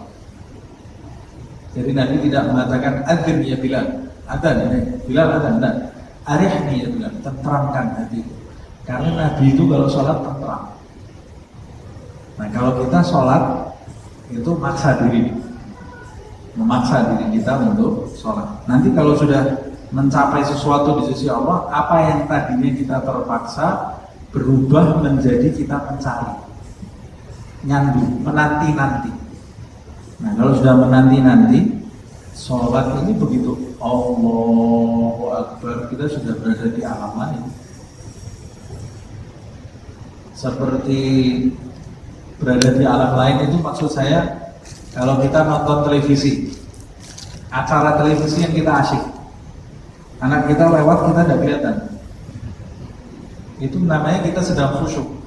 Speaker 1: Jadi Nabi tidak mengatakan adzan ya Bilal, adzan ya Bilal, adzan, dan arihni ya Bilal, tentramkan hatiku. Karena Nabi itu kalau sholat tentram. Nah, kalau kita sholat itu maksa diri, memaksa diri kita untuk sholat. Nanti kalau sudah mencapai sesuatu di sisi Allah, apa yang tadinya kita terpaksa berubah menjadi kita mencari, nyandu, menanti-nanti. Nah, kalau sudah menanti-nanti, sholat ini begitu Allahu Akbar, kita sudah berada di alam lain. Seperti berada di alam lain itu maksud saya, kalau kita nonton televisi, acara televisi yang kita asyik, anak kita lewat kita tidak kelihatan, itu namanya kita sedang khusyuk.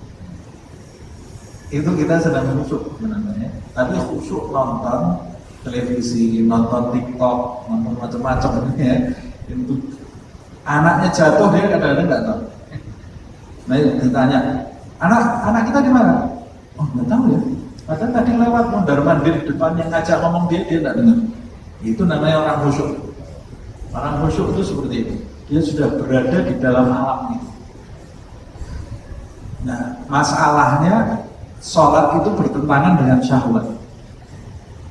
Speaker 1: Itu kita sedang khusyuk namanya. Tapi khusyuk nonton televisi, nonton TikTok, nonton macam-macam ya. Itu anaknya jatuh dia kadang-kadang nggak tahu. Nah, ditanya, anak kita di mana? Oh, nggak tahu ya. Padahal tadi lewat mondar-mandir depan yang ngajak ngomong dia nggak dengar. Itu namanya orang khusyuk. Orang khusyuk itu seperti itu. Dia sudah berada di dalam alam itu. Nah, masalahnya sholat itu bertentangan dengan syahwat.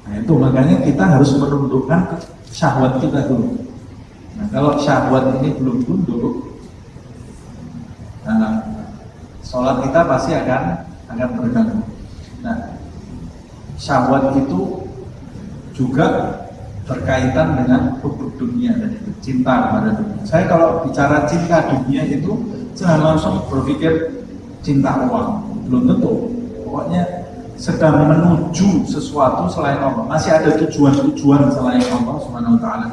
Speaker 1: Nah, itu makanya kita harus menundukkan syahwat kita dulu. Nah, kalau syahwat ini belum tunduk, nah, sholat kita pasti akan terganggu. Nah, syahwat itu juga berkaitan dengan hubub dunia dan itu cinta kepada dunia. Saya kalau bicara cinta dunia itu jangan langsung berpikir cinta uang, belum tentu. Pokoknya sedang menuju sesuatu selain Allah. Masih ada tujuan-tujuan selain Allah Subhanahu wa taala.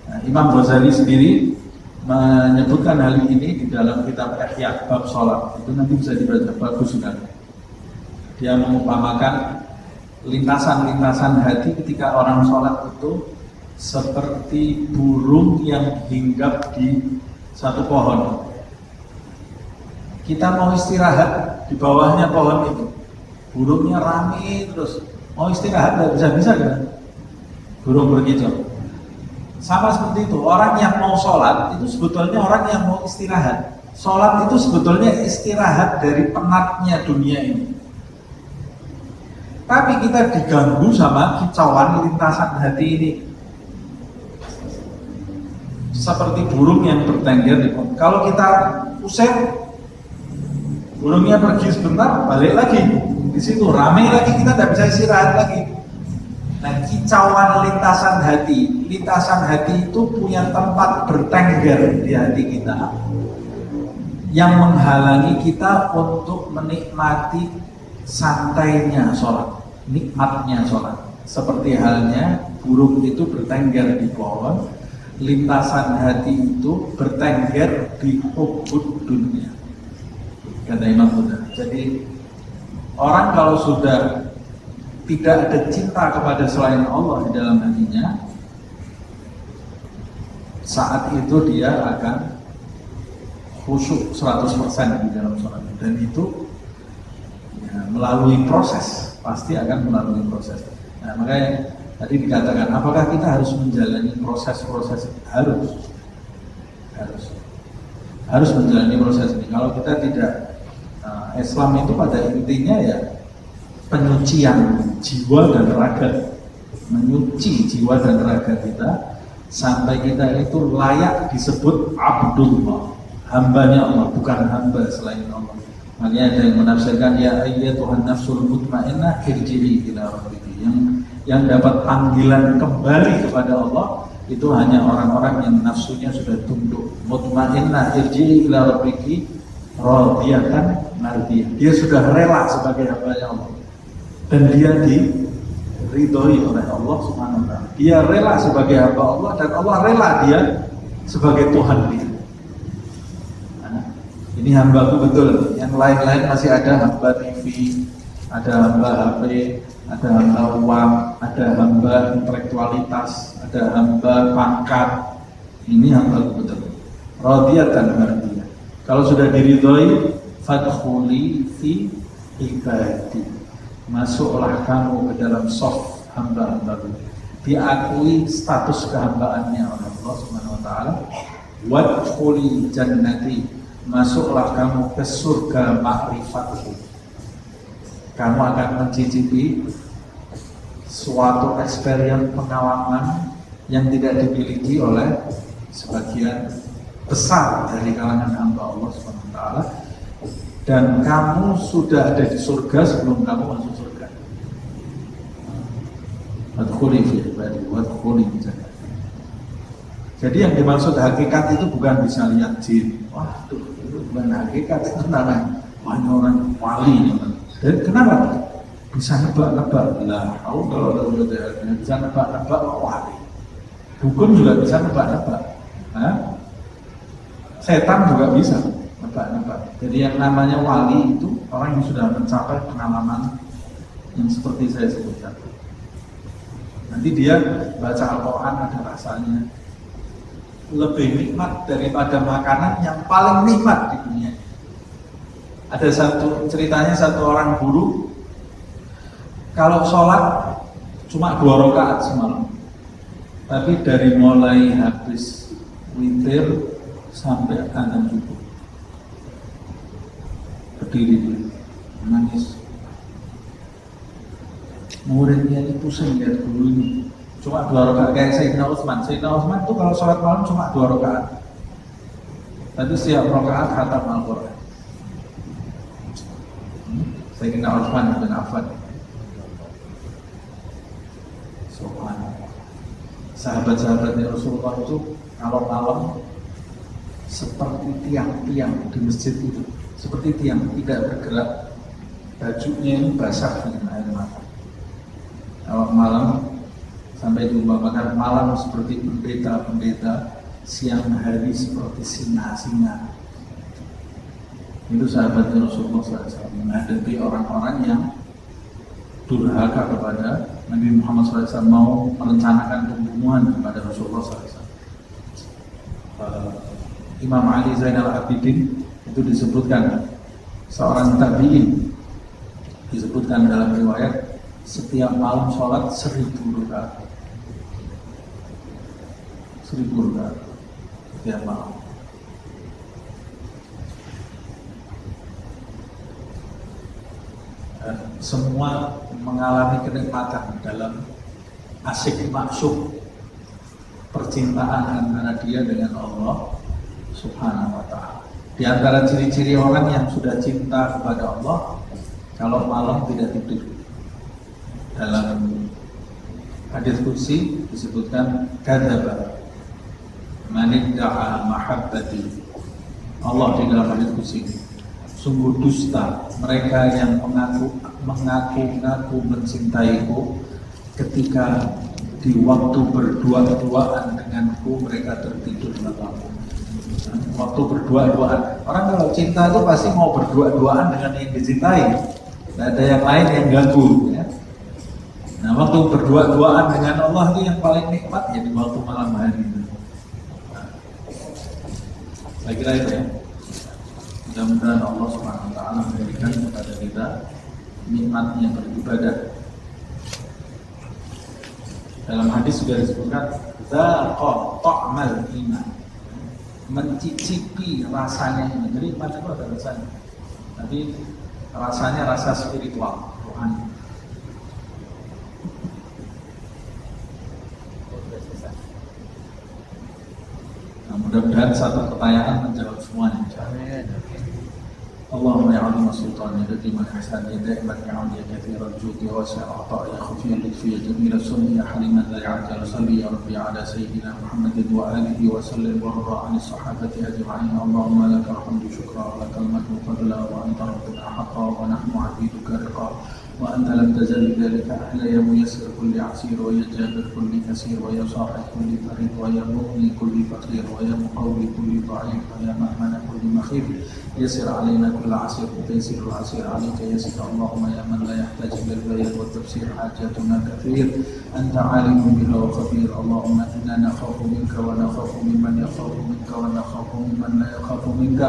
Speaker 1: Nah, Imam Ghazali sendiri menyebutkan hal ini di dalam kitab Ihya bab sholat. Itu nanti bisa dibaca, bagus sekali. Dia mengumpamakan lintasan-lintasan hati ketika orang sholat itu seperti burung yang hinggap di satu pohon. Kita mau istirahat di bawahnya pohon itu, burungnya rame terus, mau istirahat nggak bisa-bisa kan? Burung berkicau. Sama seperti itu, orang yang mau sholat itu sebetulnya orang yang mau istirahat. Sholat itu sebetulnya istirahat dari penatnya dunia ini. Tapi kita diganggu sama kicauan lintasan hati ini. Seperti burung yang bertengger di pohon. Kalau kita usir, burungnya pergi sebentar, balik lagi. Di situ ramai lagi, kita tidak bisa istirahat lagi. Nah, kicauan lintasan hati itu punya tempat bertengger di hati kita yang menghalangi kita untuk menikmati santainya sholat, nikmatnya sholat. Seperti halnya burung itu bertengger di pohon, lintasan hati itu bertengger di hubbud dunia, kata Imam Buddha. Jadi orang kalau sudah tidak ada cinta kepada selain Allah di dalam hatinya, saat itu dia akan khusyuk 100% di dalam sholat. Dan itu ya, melalui proses, pasti akan melalui proses. Nah, makanya tadi dikatakan, apakah kita harus menjalani proses-proses? Harus menjalani proses ini. Kalau kita tidak, Islam itu pada intinya ya penyucian jiwa dan raga, menyuci jiwa dan raga kita sampai kita itu layak disebut Abdullah, hambanya Allah, bukan hamba selain Allah. Makanya ada yang menafsirkan ya ayyatuhan nafsul mutmainnah irji'i ila rabbiki, yang dapat panggilan kembali kepada Allah itu hanya orang-orang yang nafsunya sudah tunduk. Mutmainnah irji'i ila rabbiki radiyatan mardiyah, dia sudah rela sebagai hambanya Allah dan dia diridhoi oleh Allah Subhanahu wa taala. Dia rela sebagai hamba Allah dan Allah rela dia sebagai Tuhan dia. Nah, ini hambaku betul. Yang lain-lain masih ada hamba TV, ada hamba HP, ada hamba uang, ada hamba intelektualitas, ada hamba pangkat. Ini hambaku betul. Radiyatan mardiyah. Kalau sudah diridhoi, fadkhuli fi ibadi. Masuklah kamu ke dalam soft hamba-hambaku, diakui status kehambaannya oleh Allah Subhanahu wa taala. Wadkhuli jannati, masuklah kamu ke surga ma'rifatku. Kamu akan mencicipi suatu experience pengalaman yang tidak dimiliki oleh sebagian besar dari kalangan hamba Allah Subhanahu wa taala. Dan kamu sudah ada di surga sebelum kamu masuk surga. Wadkhuli fi ibadi wadkhuli jannah. Jadi yang dimaksud hakikat itu bukan bisa lihat jin. Wah, itu bukan hakikat, itu namanya orang wali. Dan kenapa? Bisa nebak-nebak. Lah, tahu kalau udah bisa nebak-nebak wali. Dukun juga bisa nebak-nebak. Nah, setan juga bisa nebak-nebak. Jadi yang namanya wali itu orang yang sudah mencapai pengalaman yang seperti saya sebutkan. Nanti dia baca Al-Quran ada rasanya, lebih nikmat daripada makanan yang paling nikmat di dunia. Ada ceritanya satu orang guru, kalau sholat cuma 2 rakaat semalam, tapi dari mulai habis witir sampai azan subuh berdiri menangis. Muridnya ini pusing lihat guru ini, cuma 2 rakaat. Kayak Sayyidina Utsman itu kalau sholat malam cuma 2 rakaat, tapi setiap rakaat khatam Al-Quran. Sayyidina Utsman bin Affan, subhanallah. Sahabat-sahabatnya Rasulullah itu kalau malam seperti tiang-tiang di masjid itu, seperti tiang tidak bergerak, bajunya ini basah dengan air mata. Kalau malam sampai diumpamakan malam seperti pendeta-pendeta, siang hari seperti singa-singa. Itu sahabatnya Rasulullah SAW menghadapi orang-orang yang durhaka kepada Nabi Muhammad SAW, mau merencanakan pembunuhan kepada Rasulullah SAW. Imam Ali Zainal Abidin itu disebutkan seorang tabi'in, disebutkan dalam riwayat setiap malam sholat 1000 rakaat, 1000 rakaat setiap malam. Dan semua mengalami kenikmatan dalam asyik maksud percintaan antara dia dengan Allah Subhanahu wa ta'ala. Di antara ciri-ciri orang yang sudah cinta kepada Allah, kalau malam tidak tidur dalam hadis qudsi disebutkan kadzaba man idda'a mahabbati. Allah di dalam hadis qudsi ini, sungguh dusta mereka yang mengaku mencintaiku ketika di waktu berdua-duaan denganku mereka tertidur bersamaku. Waktu berdua-duaan, orang kalau cinta itu pasti mau berdua-duaan dengan yang dicintai, tidak ada yang lain yang ganggu ya. Nah, waktu berdua-duaan dengan Allah itu yang paling nikmat ya di waktu malam hari. Nah, saya kira itu ya. Mudah-mudahan Allah Subhanahu wa taala memberikan kepada kita nikmatnya beribadah. Dalam hadis juga disebutkan zaqa ta'mal iman, mencicipi rasanya iman. Jadi iman itu ada rasanya, tapi rasanya rasa spiritual, rohani. Nah, mudah-mudahan satu pertanyaan menjawab semuanya. اللهم يا عظيم السلطان يا قديم الاحسان يا دائم النعم يا كثير الجود يا واسع العطاء يا خفي اللطف يا جميل السن يا حليما لا يعجل صل يا ربي على سيدنا محمد واله وسلم وارض عن الصحابه اجمعين. اللهم لك الحمد شكرا ولك المجد فضلا وانت ربنا حقا ونحن عبيدك رقا وانت لم تزل ذلك اهلا يا ميسر كل عسير ويا جابر كل كثير ويا صاحب كل فريد ويا مغني كل فقير ويا مقوي كل ضعيف ويا مأمن كل مخيف يسر علينا كل عسير وتيسير العسير عليك يسر. اللهم يا من لا يحتاج الى البيان والتفسير حاجاتنا كثير انت عالم بها وخبير. اللهم انا نخاف منك ونخاف ممن يخاف منك ونخاف ممن لا يخاف منك.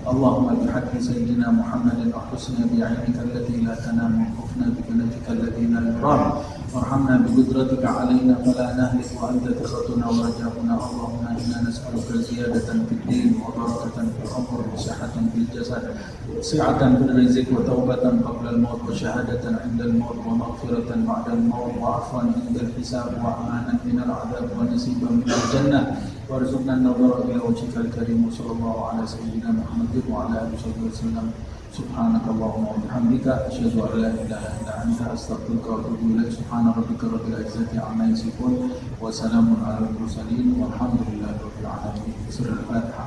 Speaker 1: اللهم بحق سيدنا محمد احرسنا بعينك التي لا تنام وانقفنا بجنتك الذي لا يرام وارحمنا بقدرتك علينا فلا نهلك وانت ثقتنا ورجاؤنا. اللهم انا نسالك زياده في الدين وبركه في العمر وصحه في الجسد سعة في الرزق وتوبة قبل الموت وشهادة عند الموت ومغفرة بعد الموت وعفوا عند الحساب وأمانا من العذاب ونصيبا من الجنة وارزقنا النظر إلى وجهك الكريم. وصلى الله على سيدنا محمد وعلى آله وصحبه وسلم. سبحانك اللهم وبحمدك أشهد أن لا إله إلا أنت أستغفرك وأتوب إليك. سبحان ربك رب العزة عما يصفون وسلام على المرسلين والحمد لله رب العالمين. سر الفاتحة.